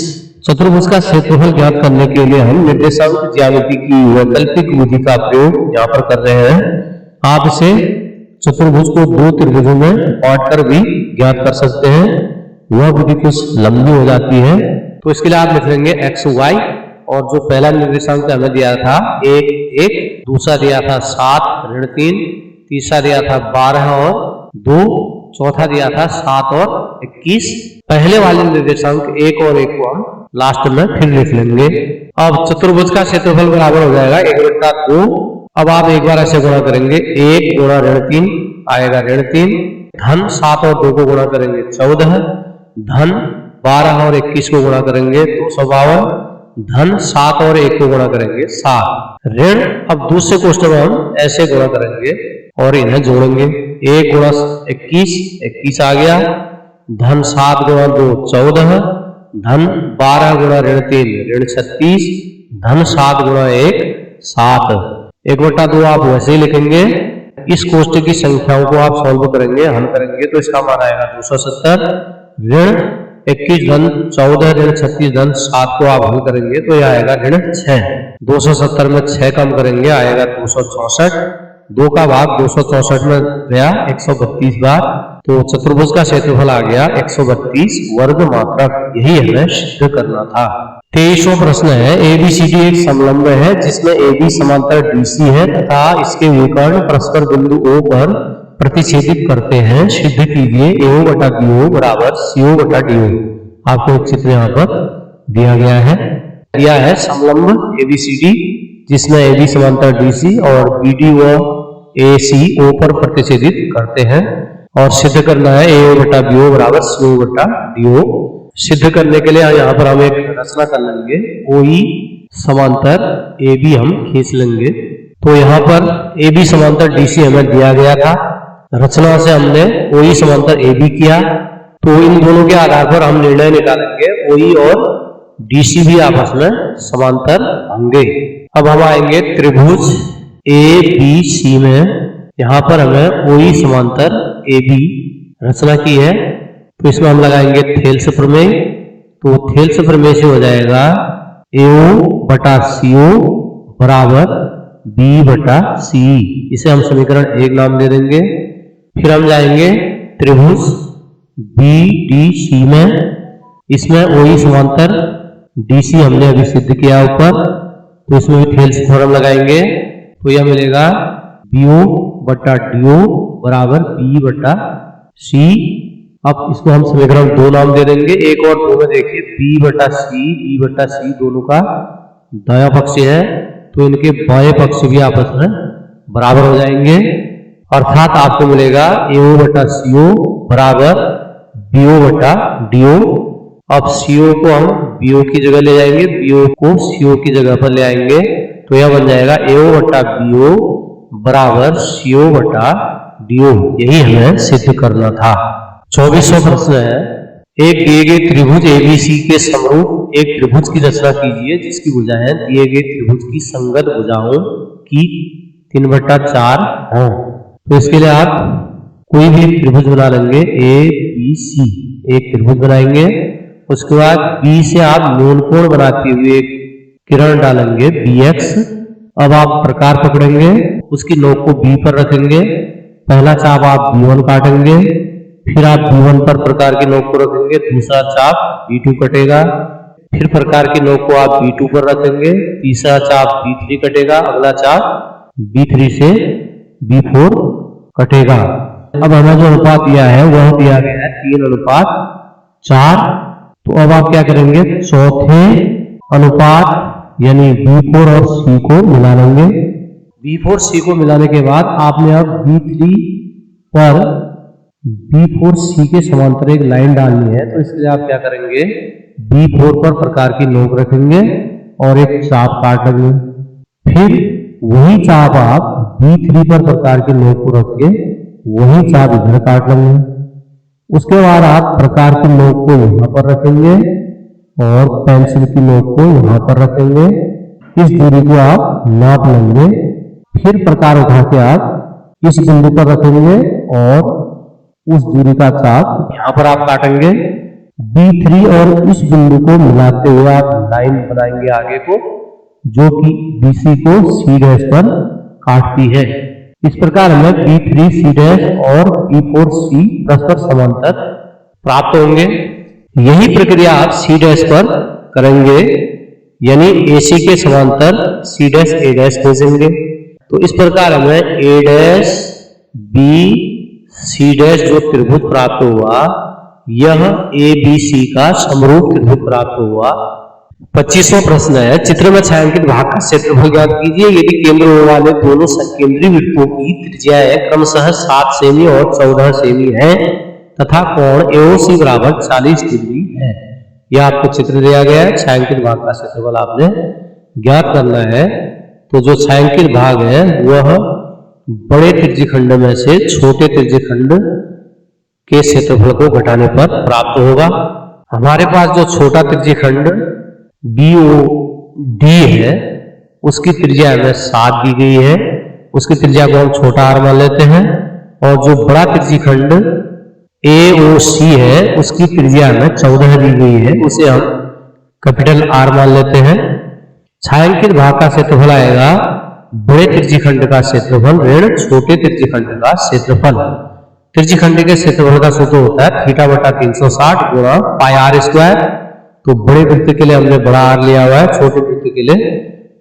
चतुर्भुज का क्षेत्रफल ज्ञात करने के लिए हम निर्देशांक ज्यामिति की वैकल्पिक विधि का प्रयोग यहाँ पर कर रहे हैं। आप इसे चतुर्भुज को दो त्रिभुजों में बांटकर भी ज्ञात कर सकते हैं, वह विधि कुछ लंबी हो जाती है। तो इसके लिए आप लिख लेंगे एक्स वाई और जो पहला निर्देशांक हमें दिया था 1 1, दूसरा दिया था 7 ऋण 3, तीसरा दिया था 12 और 2, चौथा दिया था 7 और 21। पहले वाले निर्देशांक 1 और 1 को हम लास्ट में फिर लिख लेंगे। अब चतुर्भुज का क्षेत्रफल बराबर हो जाएगा 1/2। अब आप एक बार ऐसे गुणा करेंगे, 1 गुणा ऋण 3 आएगा ऋण 3, धन 7 और 2 को गुणा करेंगे 14, धन 12 और 21 को गुणा करेंगे 252, धन 7 और 1 को गुणा करेंगे 7। ऋण अब दूसरे कोष्ठक में हम ऐसे गुणा करेंगे और इन्हें जोड़ेंगे। 1 गुणा 21 21 आ गया, धन 7 गुणा 2 14, धन 12 गुणा ऋण 3 ऋण 36, धन 7 गुणा 1 7। 1/2 आप वैसे ही लिखेंगे। इस कोष्ठक की संख्याओं को आप सॉल्व करेंगे, हल करेंगे तो इसका मान आएगा 270। ऋण 21 धन 14 ऋण 36 धन 7 को आप हल करेंगे तो यह आएगा ऋण 6। 270 में 6 कम करेंगे आएगा 264। 2 का भाग 264 में गया 132 बार, तो चतुर्भुज का क्षेत्रफल आ गया 132 वर्ग मात्रक। यही हमें सिद्ध करना था। 23वां प्रश्न है, ABCD एक समलंब है जिसमें AB समांतर DC है तथा इसके विकर्ण परस्पर बिंदु O पर प्रतिच्छेदित करते हैं। सिद्ध कीजिए AO बटा BO बराबर CO बटा DO। आपको एक चित्र यहाँ पर दिया गया है। दिया है समलंब ABCD जिसमें AB समांतर DC और BD व AC O पर प्रतिच्छेदित करते हैं और सिद्ध करना है AO बटा BO बराबर CO बटा DO। सिद्ध करने के लिए यहाँ पर हम एक रचना कर लेंगे। OE समांतर AB हम खींच लेंगे। तो यहाँ पर AB समांतर DC हमें दिया गया था। रचना से हमने OE समांतर AB किया, तो इन दोनों के आधार पर हम निर्णय निकालेंगे OE और DC भी आपस में समांतर होंगे। अब हम आएंगे त्रिभुज ABC में। यहाँ पर हमें OE समांतर AB रचना की है, तो इसमें हम लगाएंगे थेल्स प्रमेय। तो थेल्स प्रमेय से हो जाएगा AO बटा CO बराबर B बटा C। इसे हम समीकरण 1 नाम दे देंगे। फिर हम जाएंगे त्रिभुज BDC में। इसमें OE समांतर DC हमने अभी सिद्ध किया ऊपर, तो इसमें भी थेल्स थ्योरम लगाएंगे। तो यह मिलेगा BO बटा DO बराबर B बटा C। अब इसको हम समीकरण 2 नाम दे देंगे। 1 और 2 में देखिए B बटा C दोनों का दायां पक्ष है, तो इनके बाएं पक्ष भी आपस में बराबर हो जाएंगे। अर्थात आपको मिलेगा AO बटा CO बराबर BO बटा DO। अब CO को हम BO की जगह ले जाएंगे, BO को CO की जगह पर ले आएंगे, तो यह बन जाएगा AO बटा BO बराबर CO बटा DO। यही हमें सिद्ध करना था। 24वां प्रश्न है, एक दिए गए त्रिभुज ABC के समरूप एक त्रिभुज की रचना कीजिए जिसकी भुजाएं दिए गए त्रिभुज की संगत भुजाओं की 3/4 हो। तो इसके लिए आप कोई भी त्रिभुज बना लेंगे। ABC एक त्रिभुज बनाएंगे उसके बाद बी से आप न्यून कोण बनाते हुए किरण डालेंगे BX। अब आप प्रकार पकड़ेंगे, उसकी नोक को B पर रखेंगे, पहला चाप आप B1 काटेंगे, फिर आप B1 पर प्रकार की नोक को रखेंगे, दूसरा चाप B2 कटेगा, फिर प्रकार की नोक को आप B2 पर रखेंगे, तीसरा चाप B3 कटेगा, अगला चाप B3 से B4 कटेगा। अब हमें जो अनुपात दिया है वह दिया गया है 3:4। तो अब आप क्या करेंगे, चौथे अनुपात यानी B4 और C को मिला लेंगे। B4 C को मिलाने के बाद आपने अब B3 पर B4 C के समांतर एक लाइन डालनी है, तो इसलिए आप क्या करेंगे, B4 पर प्रकार की नोक रखेंगे और एक चाप काट लेंगे, फिर वही चाप आप B3 पर प्रकार की नोक को रख के वही चाप इधर काट लेंगे। उसके बाद आप प्रकार की नोक को यहाँ पर रखेंगे और पेंसिल की नोक को यहाँ पर रखेंगे। इस दूरी को आप नाप लेंगे, फिर प्रकार उठा के आप इस बिंदु पर रखेंगे और उस दूरी का चाप यहाँ पर आप काटेंगे। B3 और इस बिंदु को मिलाते हुए आप लाइन बनाएंगे आगे को, जो कि BC को C' पर काटती है। इस प्रकार हमें B3 C' और B4 C परस्पर समांतर प्राप्त होंगे। यही प्रक्रिया आप C' पर करेंगे, यानी AC के समांतर C' A' भेजेंगे। तो इस प्रकार हमें A' B C' जो त्रिभुज प्राप्त हुआ, यह ABC का समरूप त्रिभुज प्राप्त हुआ। 25वां प्रश्न है, चित्र में छायांकित भाग का क्षेत्रफल ज्ञात कीजिए। यदि केंद्र वाले दोनों संकेंद्री वृत्तों की त्रिज्याएं क्रमशः 7 सेमी और 14 सेमी है तथा कोण AOC बराबर 40 डिग्री है। यह आपको चित्र दिया गया है, छायांकित भाग का क्षेत्रफल आपने ज्ञात करना है। तो जो छायांकित भाग है वह बड़े त्रिज्यखंड में से छोटे त्रिज्यखंड के क्षेत्रफल को घटाने पर प्राप्त होगा। हमारे पास जो छोटा त्रिज्यखंड BOD है, उसकी त्रिज्या हमें 7 दी गई है, उसकी त्रिज्या को हम छोटा r मान लेते हैं। और जो बड़ा त्रिज्यखंड AOC है, उसकी त्रिज्या हमें 14 दी गई है, उसे हम कैपिटल R मान लेते हैं। छायांकित भाग का क्षेत्रफल आएगा बड़े त्रिज्यखंड का क्षेत्रफल ऋण छोटे त्रिज्यखंड का क्षेत्रफल। त्रिज्यखंड के क्षेत्रफल का सूत्र होता है θ/360 गुणा πr²। तो बड़े वृत्त के लिए हमने बड़ा R लिया हुआ है, छोटे वृत्त के लिए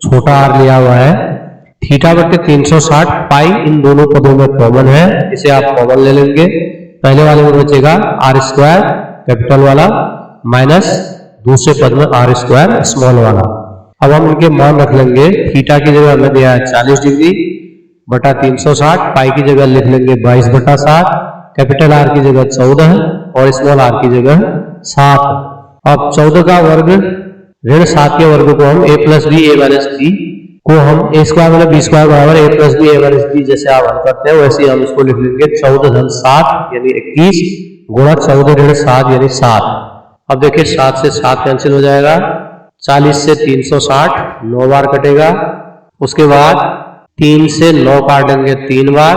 छोटा R लिया हुआ है। θ/360 पाई इन दोनों पदों में कॉमन है, इसे आप कॉमन ले लेंगे। पहले वाले में बचेगा r² कैपिटल वाला माइनस दूसरे पद में r² स्मॉल वाला। अब हम इनके मान रख लेंगे। थीटा की जगह हमें दिया है 40 डिग्री बटा 360, पाई की जगह लिख लेंगे 22/7, कैपिटल R की जगह 14 और स्मॉल r की जगह 7। अब 14 का वर्ग ऋण 7 के वर्ग को हम a + b a - b को हम a² - b² बराबर a + b a - b जैसे आप हल करते हैं वैसे हम इसको लिख लेंगे 14×7 यानी 21 गुणा 14 ऋण 7 यानी 7। अब देखिए 7 से 7 कैंसिल हो जाएगा, 40 से 360 9 बार कटेगा। उसके बाद 3 से 9 काटेंगे 3 बार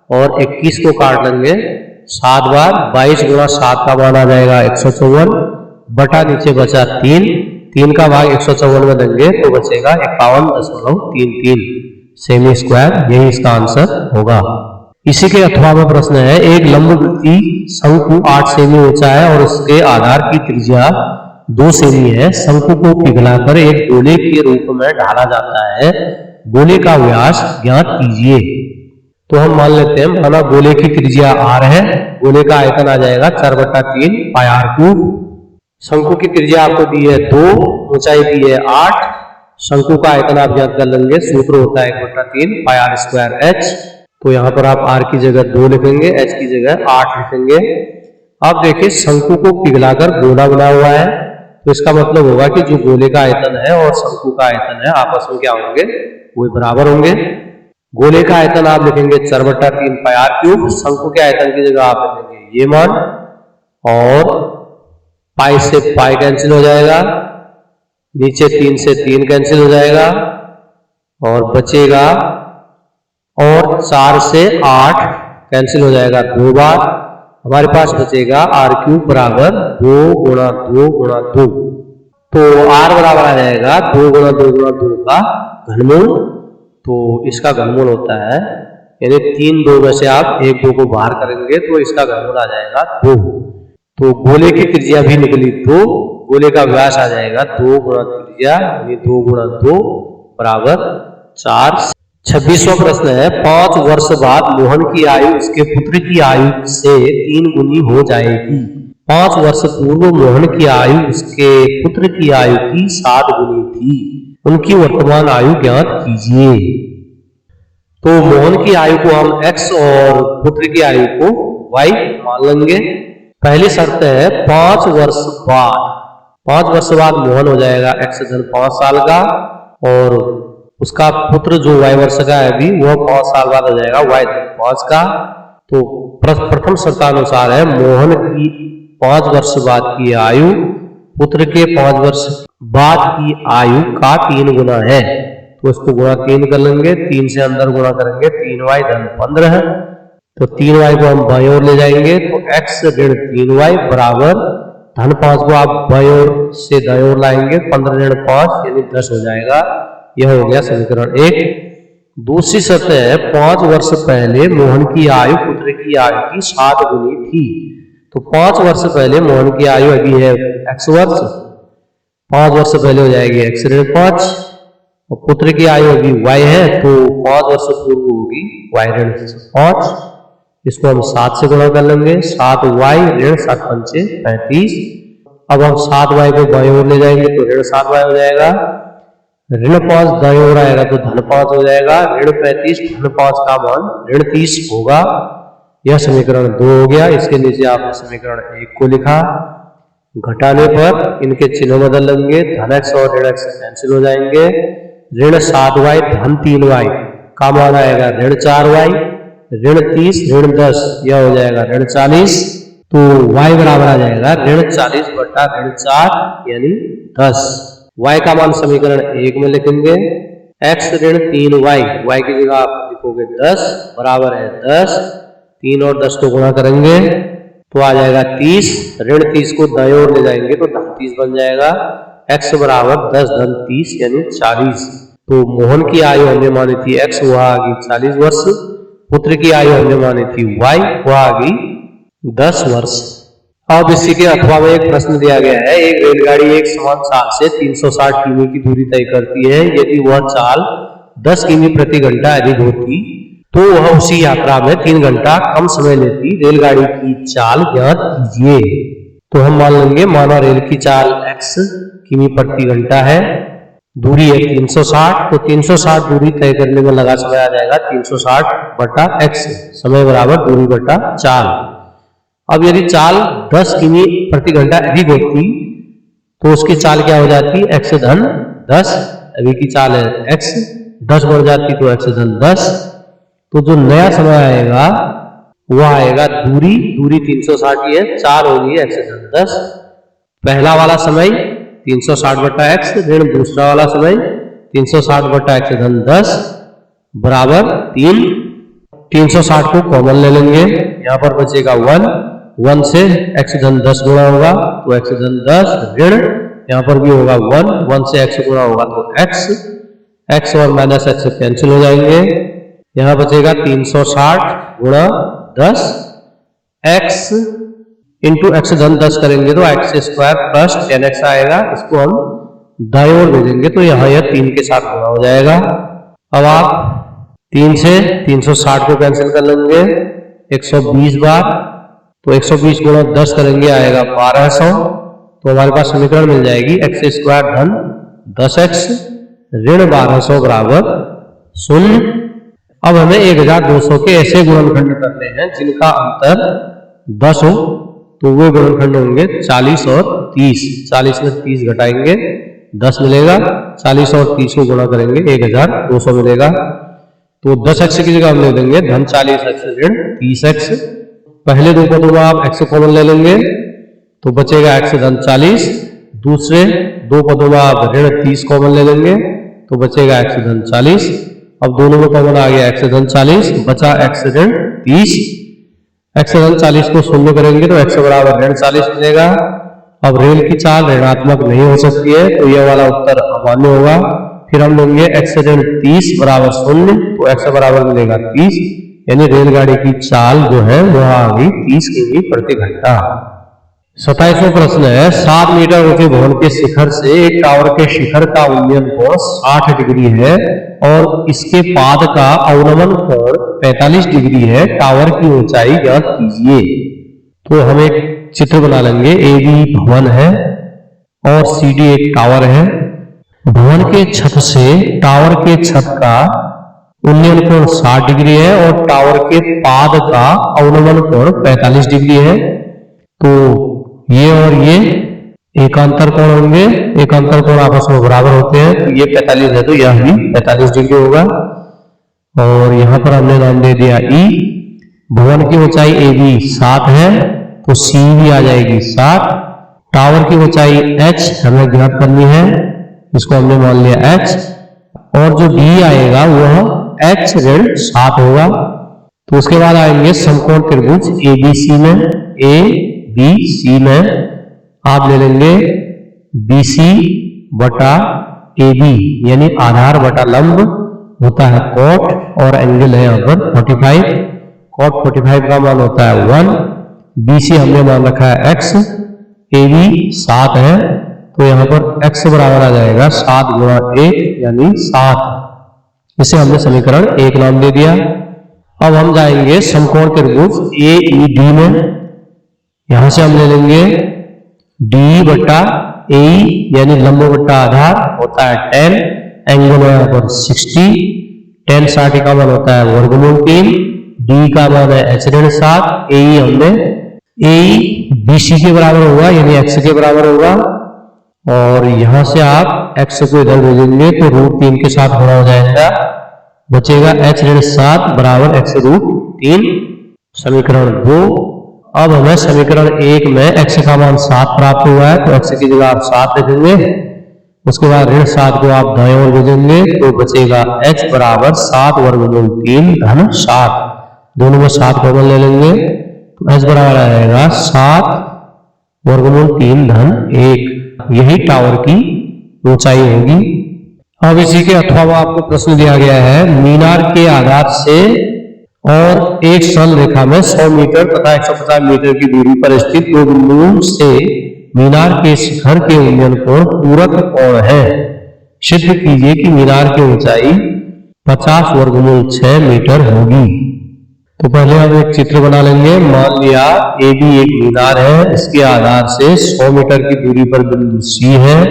और 21 को काट लेंगे 7 बार। 22 गुणा 7 का मान आ जाएगा 154 बटा नीचे बचा 3 का भाग 154 में देंगे तो बचेगा 51.33 सेमी स्क्वायर। यही इसका आंसर होगा। इसी के 18वां प्रश्न है, एक लंबवृत्तीय शंकु 8 सेमी ऊंचा है और उसके आधार की त्रिज्या 2 सेमी है। शंकु को पिघलाकर एक गोले के रूप में ढाला जाता है, गोले का व्यास ज्ञात कीजिए। तो हम मान लेते हैं, माना गोले की त्रिज्या r है, गोले का आयतन आ जाएगा 4/3 πr³। शंकु की त्रिज्या आपको दी है 2, ऊंचाई दी है 8, शंकु का आयतन आप ज्ञात कर लेंगे, सूत्र होता है 1/3 πr²h। तो यहाँ पर आप r की जगह 2 लिखेंगे, h की जगह 8 लिखेंगे। अब देखिए शंकु को पिघलाकर गोला बना हुआ है, तो इसका मतलब होगा कि जो गोले का आयतन है और शंकु का आयतन है आपस में क्या होंगे, वो बराबर होंगे। गोले का आयतन आप लिखेंगे 4/3 πr³, शंकु के आयतन की जगह आप लिखेंगे ये मान, और पाई से पाई कैंसिल हो जाएगा, नीचे 3 से 3 कैंसिल हो जाएगा और बचेगा, और 4 से 8 कैंसिल हो जाएगा 2 बार हमारे पास बचेगा आर क्यूब बराबर 2 गुणा 2 गुणा 2। तो आर बराबर आ जाएगा 2 गुणा 2 गुणा 2 का घनमूल। तो इसका घनमूल होता है, यानी 3 2 में से आप 1 2 को बाहर करेंगे तो इसका घनमूल आ जाएगा 2। तो गोले की त्रिज्या भी निकली, तो गोले का व्यास आ जाएगा 2 गुणा त्रिज्या यानी 2 गुणा 2 बराबर 4। 26वां प्रश्न है, 5 वर्ष बाद मोहन की आयु उसके पुत्र की आयु से 3 गुनी हो जाएगी। 5 वर्ष पूर्व मोहन की आयु उसके पुत्र की आयु की 7 गुनी थी। उनकी वर्तमान आयु ज्ञात कीजिए। तो मोहन की आयु को हम x और पुत्र की आयु को y मान लेंगे। पहली शर्त है 5 वर्ष बाद। 5 वर्ष बाद मोहन हो जाएगा x धन 5 साल का, और उसका पुत्र जो y वर्ष का है अभी वह 5 साल बाद हो जाएगा y धन 5 का। तो प्रथम शर्तानुसार है मोहन की 5 वर्ष बाद की आयु पुत्र के 5 वर्ष बाद की आयु का 3 गुना है। तो इसको गुणा 3 कर लेंगे, 3 से अंदर गुणा करेंगे 3y धन 15। तो 3y को हम बाईं ओर ले जाएंगे तो x ऋण 3y बराबर धन 5 को आप बाईं ओर से दाईं ओर लाएंगे, 15 ऋण 5 यानी 10 हो जाएगा। यह हो गया समीकरण 1। दूसरी शर्त है 5 वर्ष पहले मोहन की आयु पुत्र की आयु की 7 गुनी थी। तो 5 वर्ष पहले मोहन की आयु अभी है x वर्ष, 5 वर्ष पहले हो जाएगी x ऋण 5, और पुत्र की आयु अभी y है तो 5 वर्ष पूर्व होगी y ऋण 5। इसको हम 7 से गुणा कर लेंगे, 7y ऋण 7 पंचे 35। अब हम 7y को बाईं ओर ले जाएंगे तो ऋण 7y हो जाएगा, ऋण 5 दाईं ओर आएगा तो धन 5 हो जाएगा, ऋण 35 धन 5 का मान ऋण 30 होगा। यह समीकरण 2 हो गया। इसके नीचे आपने समीकरण 1 को लिखा। घटाने पर इनके चिन्ह बदल लेंगे, धन x और ऋण x कैंसिल हो जाएंगे। ऋण 7y धन 3y का मान आएगा ऋण 4y, ऋण 30 ऋण 10 यह हो जाएगा ऋण 40। तो y बराबर आ जाएगा ऋण 40 बटा ऋण 4 यानी 10। y का मान समीकरण 1 में लिखेंगे, x ऋण 3y, y की जगह आप लिखोगे 10 बराबर है 10, 3 और 10 को गुणा करेंगे तो आ जाएगा 30। ऋण 30 को दाईं ओर ले जाएंगे तो धन 30 बन जाएगा। x बराबर 10 धन 30 यानी 40। तो मोहन की आयु हमने मानी थी x, वह आ गई 40 वर्ष। पुत्र की आयु हमने मानी थी y, वह आ गई 10 वर्ष। अब इसी के अथवा में एक प्रश्न दिया गया है, एक रेलगाड़ी एक समान चाल से 360 किमी की दूरी तय करती है। यदि वह चाल 10 किमी प्रति घंटा अधिक होती तो वह उसी यात्रा में 3 घंटा कम समय लेती। रेलगाड़ी की चाल ज्ञात कीजिए। तो हम मान लेंगे, माना रेल की चाल x किमी प्रति घंटा है, दूरी है 360, तो 360 दूरी तय करने में लगा समय आ जाएगा 360 बटा x, समय बराबर दूरी बटा चाल। अब यदि चाल 10 किमी प्रति घंटा अधिक होती तो उसकी चाल क्या हो जाती, x धन 10। अभी की चाल है x, 10 बढ़ जाती तो x धन 10। तो जो नया समय आएगा वह आएगा दूरी 360 ही है, चाल होगी x धन 10। पहला वाला समय 360 बटा x ऋण दूसरा वाला समय 360 बटा x धन 10 बराबर 3। 360 को कॉमन ले लेंगे, यहाँ पर बचेगा 1 से x धन 10 गुणा होगा तो x धन 10 ऋण यहाँ पर भी होगा 1 से x गुणा होगा तो x और माइनस x कैंसिल हो जाएंगे। यहाँ बचेगा 360 गुणा 10, x इंटू x धन 10 करेंगे तो x स्क्वायर प्लस 10x आएगा। इसको हम दाईं ओर भेजेंगे तो यहाँ यह 3 के साथ गुणा हो जाएगा। अब आप 3 से 360 को कैंसिल कर लेंगे 120 बार, तो 120 गुणा 10 करेंगे आएगा 1200। तो हमारे पास समीकरण मिल जाएगी x स्क्वायर धन 10x ऋण 1200 बराबर 0। अब हमें 1200 के ऐसे गुणनखंड करने हैं जिनका अंतर 10 हो, तो वो गुणनखंड होंगे 40 और 30। 40 में 30 घटाएंगे 10 मिलेगा, 40 और 30 को गुणा करेंगे 1200 मिलेगा। तो 10x की जगह हम ले लेंगे धन 40x ऋण 30x। पहले दो पदों में आप x कॉमन ले लेंगे तो बचेगा x धन 40, दूसरे दो पदों में आप ऋण 30 कॉमन ले लेंगे तो बचेगा x धन 40। अब दोनों में कॉमन आ गया x धन 40, बचा x ऋण 30। x ऋण 40 को शून्य करेंगे तो x बराबर ऋण 40 मिलेगा। अब रेल की चाल ऋणात्मक नहीं हो सकती है तो यह वाला उत्तर अमान्य होगा। फिर हम लेंगे x ऋण 30 बराबर शून्य, तो x बराबर मिलेगा 30, यानी रेलगाड़ी की चाल जो है वह आ गई 30 किमी प्रति घंटा। 27वां प्रश्न है 7 मीटर ऊंचे भवन के शिखर से एक टावर के शिखर का उन्नयन कोण 60 डिग्री है और इसके पाद का अवनमन कोण 45 डिग्री है। टावर की ऊंचाई ज्ञात कीजिए। तो हम एक चित्र बना लेंगे। AB भवन है और CD एक टावर है। भवन के छत से टावर के छत का उन्नयन कोण 60 डिग्री है और टावर के पाद का अवनमन कोण 45 डिग्री है। तो ये और ये एकांतर कोण होंगे। एकांतर कोण आपस में बराबर होते हैं, तो ये 45 है तो यह भी 45 डिग्री होगा। और यहां पर हमने नाम दे दिया E। भवन की ऊंचाई AB 7 है तो C भी आ जाएगी 7। टावर की ऊंचाई H हमें ज्ञात करनी है, इसको हमने मान लिया H। और जो B आएगा वह H ऋण 7 होगा। तो उसके बाद आएंगे समकोण त्रिभुज ABC में। ABC में आप ले लेंगे BC बटा AB, यानी आधार बटा लंब होता है cot और एंगल है यहाँ पर 45। cot 45 का मान होता है 1। BC हमने मान रखा है x, AB 7 है तो यहाँ पर x बराबर आ जाएगा 7 गुणा 1 यानी 7। इसे हमने समीकरण 1 नाम दे दिया। अब हम जाएंगे समकोण त्रिभुज AED में। यहां से हम ले लेंगे D बटा AE, यानी लंब बटा आधार होता है 10, एंगल है यहाँ पर 60। 10 60 का मान होता है वर्गमूल 3। D का मान है H ऋण 7। AE हमने AE BC के बराबर होगा, यानी x के बराबर होगा। और यहां से आप x को इधर भेजेंगे तो √3 के साथ गुणा हो जाएगा, बचेगा H ऋण 7 बराबर x √3। समीकरण 2। अब हमें समीकरण 1 में x का मान 7 प्राप्त हुआ है तो x की जगह आप 7 लिखेंगे। उसके बाद ऋण 7 को आप दाएं ओर भेजेंगे तो बचेगा h बराबर 7 वर्गमूल 3 धन 7। दोनों में 7 कॉमन ले लेंगे तो h बराबर आ जाएगा 7 वर्गमूल 3 धन 1। यही टावर की ऊंचाई होगी। अब इसी के अथवा में आपको प्रश्न दिया गया है, मीनार के आधार से और एक सरल रेखा में 100 मीटर तथा 150 मीटर की दूरी पर स्थित दो बिंदुओं से मीनार के शिखर के उन्नयन कोण पूरक कोण है। सिद्ध कीजिए कि मीनार की ऊंचाई 50 वर्गमूल 6 मीटर होगी। तो पहले हम एक चित्र बना लेंगे। मान लिया AB एक मीनार है, इसके आधार से 100 मीटर की दूरी पर बिंदु C है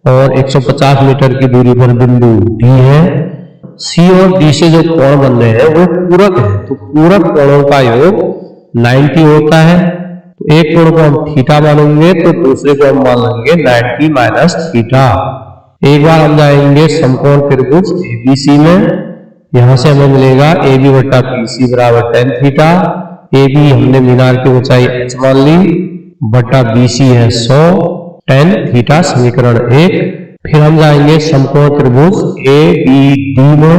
और 150 मीटर की दूरी पर बिंदु D है। C और D से जो कोण बन रहे हैं वो पूरक है, तो पूरक कोणों का योग 90 होता है। तो एक कोण को हम थीटा मानेंगे तो दूसरे को हम मान लेंगे 90 माइनस थीटा। एक बार हम जाएंगे समकोण त्रिभुज ABC में। यहां से हमें मिलेगा AB बटा BC बराबर tan थीटा। AB हमने मीनार की ऊंचाई h मान ली बटा BC है 100 tan थीटा, समीकरण 1। फिर हम जाएंगे समकोण त्रिभुज ABD में।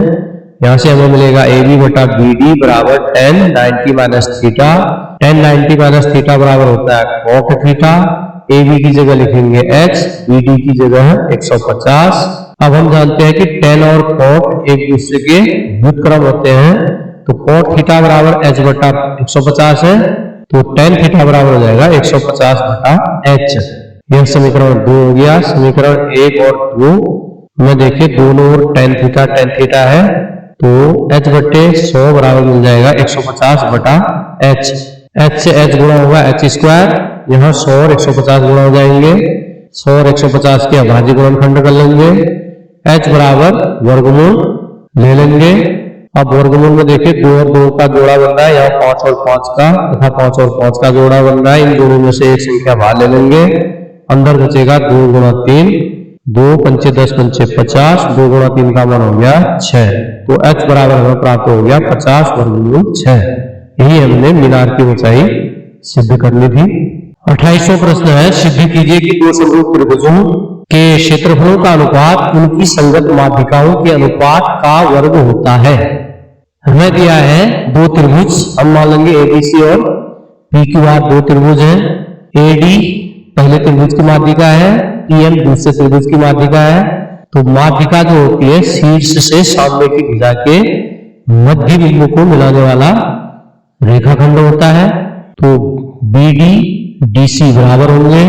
यहां से हमें मिलेगा AB बटा BD बराबर tan 90 minus theta. tan 90 minus theta बराबर होता है cot थीटा। AB की जगह लिखेंगे h, BD की जगह है 150। अब हम जानते हैं कि tan और cot एक दूसरे के व्युत्क्रम होते हैं, तो cot थीटा बराबर h बटा 150 है तो tan थीटा बराबर हो जाएगा 150 बटा h। यह समीकरण 2 हो गया। समीकरण 1 और 2 में देखिए दोनों ओर tan थीटा है तो h बटे 100 बराबर मिल जाएगा 150 बटा h। h से h गुणा होगा h स्क्वायर, यहाँ 100 और 150 गुणा हो जाएंगे। 100 और 150 के अभाज्य गुणनखंड कर लेंगे। h बराबर वर्गमूल ले लेंगे। अब वर्गमूल में देखिए 2 और 2 का जोड़ा बन रहा है, यहाँ 5 और 5 का तथा 5 और 5 का जोड़ा बन रहा है। इन दोनों में से एक संख्या बाहर ले लेंगे, अंदर बचेगा 2 गुणा 3, 2 पंचे 10 पंचे 50, 2 गुणा 3 का मान हो गया 6। तो h बराबर हमें प्राप्त हो गया 50 वर्गमूल 6। यही हमने मीनार की ऊंचाई सिद्ध करनी थी। 28वां प्रश्न है, सिद्ध कीजिए कि दो समरूप त्रिभुजों के क्षेत्रफलों का अनुपात उनकी संगत माध्यिकाओं के अनुपात का वर्ग होता है। हमें दिया है दो त्रिभुज, हम मान लेंगे एबीसी और पीक्यूआर दो त्रिभुज हैं। एडी पहले त्रिभुज की माध्यिका है, पीएम दूसरे त्रिभुज की माध्यिका है। तो माध्यिका जो होती है शीर्ष से सामने की भुजा के मध्य बिंदु को मिलाने वाला रेखाखंड होता है। तो बीडी डीसी बराबर होंगे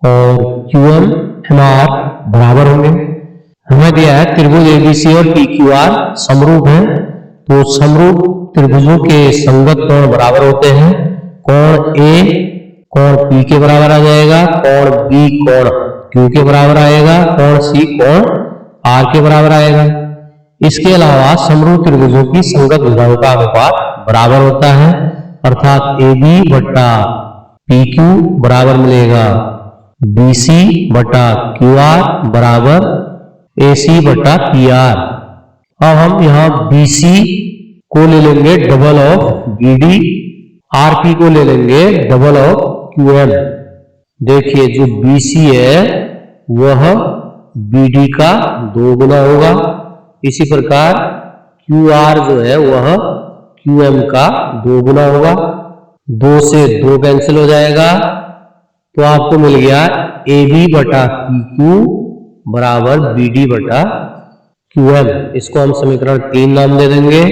और क्यूएम एमआर बराबर होंगे। हमें दिया है त्रिभुज एबीसी और पीक्यूआर समरूप है। तो समरूप त्रिभुजों के संगत कोण बराबर होते हैं। कोण ए कोण पी के बराबर आ जाएगा, कोण बी कोण क्यू के बराबर आएगा, कोण सी कोण आर के बराबर आएगा। इसके अलावा समरूप त्रिभुजों की संगत भुजाओं का अनुपात बराबर होता है, अर्थात ए बी बट्टा पी क्यू बराबर मिलेगा बी सी बट्टा क्यू आर बराबर ए सी बट्टा पी आर। अब हम यहाँ बी सी को ले लेंगे double of B D, R P को ले लेंगे डबल ऑफ क्यू एम। देखिए जो बी सी है वह बी डी का 2 गुना होगा, इसी प्रकार क्यू आर जो है वह क्यू एम का 2 गुना होगा। 2 से 2 कैंसिल हो जाएगा, तो आपको मिल गया ए बी बटा पी क्यू बराबर बी डी बटा क्यू एम। इसको हम समीकरण 3 नाम दे देंगे।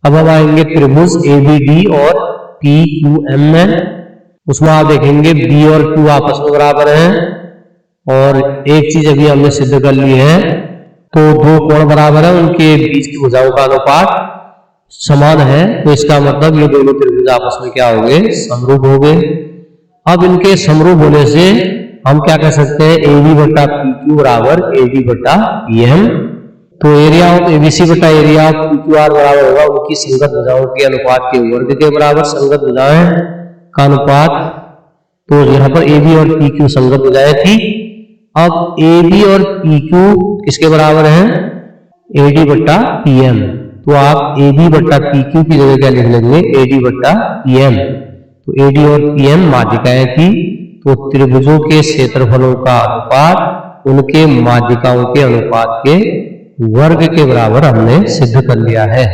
अब हम आएंगे त्रिभुज ए बी डी और पी क्यू एम में। उसमें आप देखेंगे बी और क्यू आपस में बराबर हैं और एक चीज अभी हमने सिद्ध कर ली है, तो दो कोण बराबर है, उनके बीच की भुजाओं का अनुपात समान है। तो इसका मतलब ये दोनों त्रिभुज आपस में क्या हो गए, समरूप हो गए। अब इनके समरूप होने से हम क्या कह सकते हैं, ए बी बटा पी क्यू बराबर ए डी बटा पी एम। तो एरिया ऑफ एबीसी बटा एरिया ऑफ पीक्यूआर बराबर होगा उनकी संगत भुजाओं के अनुपात के वर्ग के बराबर। संगत भुजाएं का अनुपात, तो यहाँ पर ए बी और पी क्यू संगत भुजाएं थी। अब ए बी और पी क्यू किसके बराबर है, ए डी बट्टा पी एम। तो आप ए बी बट्टा पी क्यू की जगह क्या लिख लेंगे, ए डी बट्टा पी एम। तो ए डी और पी एम माध्यिकाएं थी, तो त्रिभुजों के क्षेत्रफलों का अनुपात उनके माध्यिकाओं के अनुपात के वर्ग के बराबर हमने सिद्ध कर लिया है।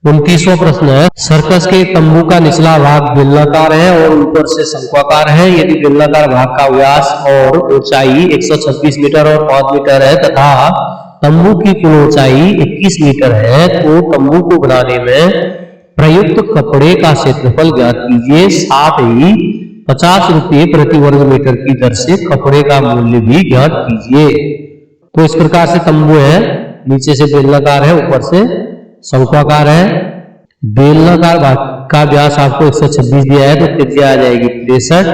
29वां प्रश्न है, सर्कस के तंबू का निचला भाग बेलनाकार है और ऊपर से शंक्वाकार है। यदि बेलनाकार भाग का व्यास और ऊंचाई 126 मीटर और 5 मीटर है तथा तंबू की कुल ऊंचाई 21 मीटर है, तो तंबू को बनाने में प्रयुक्त कपड़े का क्षेत्रफल ज्ञात कीजिए। साथ ही 50 रुपये प्रति वर्ग मीटर की दर से कपड़े का मूल्य भी ज्ञात कीजिए। तो इस प्रकार से तंबू है, नीचे से बेलनाकार है, ऊपर से शंक्वाकार है। बेलनाकार भाग का व्यास आपको 126 दिया है, तो त्रिज्या आ जाएगी 63।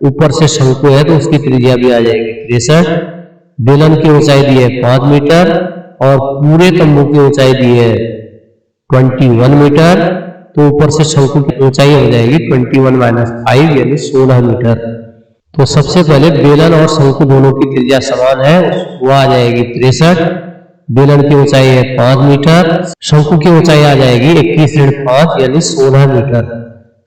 ऊपर से शंकु है तो उसकी त्रिज्या भी आ जाएगी 63। बेलन की ऊंचाई दी है 5 मीटर और पूरे तंबू की ऊंचाई दी है 21 मीटर। तो ऊपर से शंकु की ऊंचाई हो जाएगी 21 - 5 यानी 16 मीटर। तो सबसे पहले बेलन और शंकु दोनों की त्रिज्या समान है, वो आ जाएगी 63। बेलन की ऊंचाई है 5 मीटर, शंकु की ऊंचाई आ जाएगी 21.5 यानी 16 मीटर।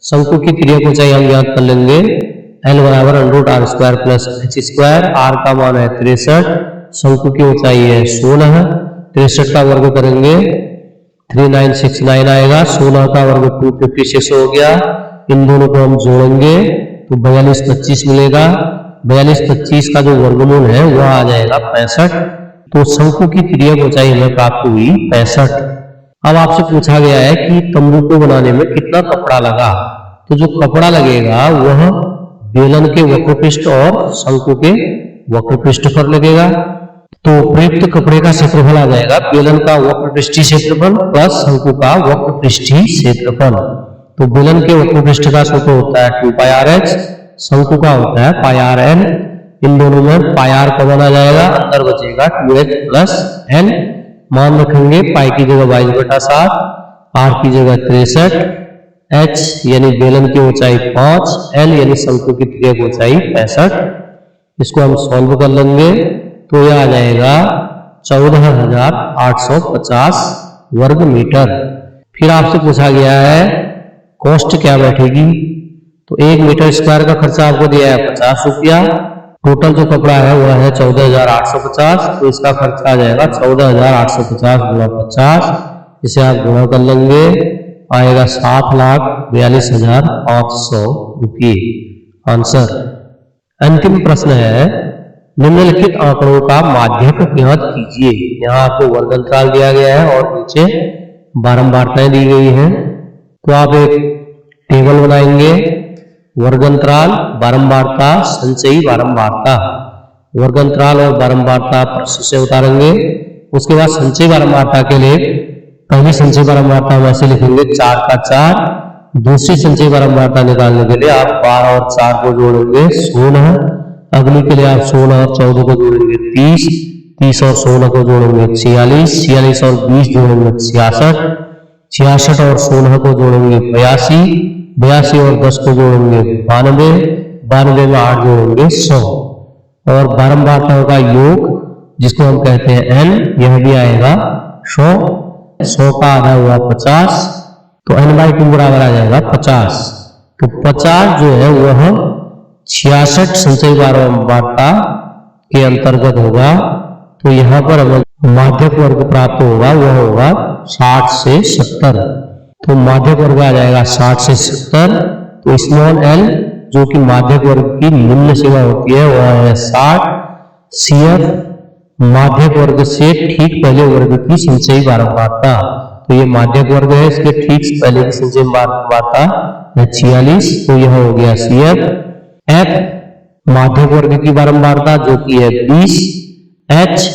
शंकु की तिर्यक ऊंचाई हम ज्ञात कर लेंगे, L बराबर √r² प्लस h²। r का मान है 63, शंकु की ऊंचाई है 16। 63 का वर्ग करेंगे 3969 आएगा, 16 का वर्ग 256 हो गया। इन दोनों को हम जोड़ेंगे तो 4225 मिलेगा। 4225 का जो वर्गमूल है वह आ जाएगा 65। तो शंकु की तिर्यक ऊंचाई हमें प्राप्त हुई 65। अब आपसे पूछा गया है कि तंबू को बनाने में कितना कपड़ा लगा, तो जो कपड़ा लगेगा वह बेलन के वक्रपृष्ठ और शंकु के वक्रपृष्ठ पर लगेगा। तो प्रयुक्त कपड़े का क्षेत्रफल आ जाएगा बेलन का वक्रपृष्ठीय क्षेत्रफल प्लस शंकु का वक्रपृष्ठीय क्षेत्रफल। तो बेलन के वक्रपृष्ठ का सूत्र होता है 2πrh, शंकु का होता है πrn। इन दोनों में πr कॉमन आ जाएगा, अंदर बचेगा 2h प्लस n। मान रखेंगे पाई की जगह 22/7, r की जगह 63, h यानी बेलन की ऊंचाई 5, l यानी शंकु की तिर्यक ऊंचाई 65। इसको हम सॉल्व कर लेंगे तो यह आ जाएगा 14,850 वर्ग मीटर। फिर आपसे पूछा गया है कॉस्ट क्या बैठेगी, तो 1 मीटर स्क्वायर का खर्चा आपको दिया है 50 रुपया। टोटल जो कपड़ा है वह है 14,850, तो इसका खर्चा आ जाएगा 14,850 × 50 इसे आप गुणा कर लेंगे, आएगा 7,42,800 रुपये आंसर। अंतिम प्रश्न है, निम्नलिखित आंकड़ों का माध्यक ज्ञात कीजिए। यहाँ आपको वर्ग अंतराल दिया गया है और नीचे बारंबारताएं दी गई हैं। तो आप एक टेबल बनाएंगे, वर्ग अंतराल, बारंबारता, संचयी बारंबारता। वर्ग अंतराल और बारंबारता प्रश्न से उतारेंगे। उसके बाद संचयी बारंबारता के लिए पहली संचयी बारंबारता हम ऐसे लिखेंगे 4 का 4। दूसरी संचयी बारंबारता निकालने के लिए आप 12 और 4 को जोड़ेंगे 16। अगली के लिए आप 16 और 14 को जोड़ेंगे 30, 30 और 16 को जोड़ेंगे 46, 46 और 20 जोड़ेंगे 66, 66 और 16 को जोड़ेंगे 82, 82 और 10 को जोड़ेंगे 92, 92 में 8 जोड़ेंगे 100। और बारंबारताओं का योग जिसको हम कहते हैं n, यह भी आएगा 100। 100 का आधा हुआ 50, तो n/2 बराबर आ जाएगा 50। तो 50 जो है वह 66 संचयी बारंबारता के अंतर्गत होगा। तो यहाँ पर हमें माध्यक वर्ग प्राप्त होगा, वह होगा 60 से 70। तो माध्यक वर्ग आ जाएगा 60 से 70। तो स्मॉल l जो कि माध्यक वर्ग की निम्न सीमा होती है वह है 60। CF माध्यक वर्ग से ठीक पहले वर्ग की संचयी बारंबारता, तो ये माध्यक वर्ग है, इसके ठीक पहले की संचयी बारंबारता है 46। तो यह हो गया CF। F माध्यक वर्ग की बारंबारता जो कि है 20। H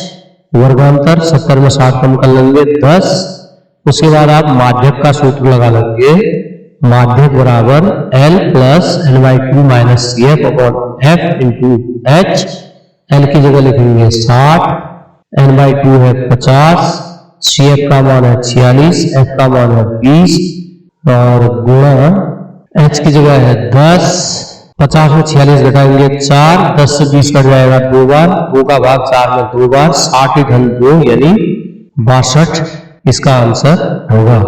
वर्गांतर 70 में 60 कम कर लेंगे 10। उसके बाद आप माध्यक का सूत्र लगा लेंगे, माध्यक बराबर L plus n/2 minus CF upon F into H। L की जगह लिखेंगे 60, n/2 है 50, CF का मान है 46, F का मान है 20 और गुणा H की जगह है 10। 50 में 46 घटाएंगे 4, 10 से 20 कट जाएगा 2 बार, 2 का भाग 4 में 2 बार, 60 घन 2 यानी 62 इसका आंसर होगा।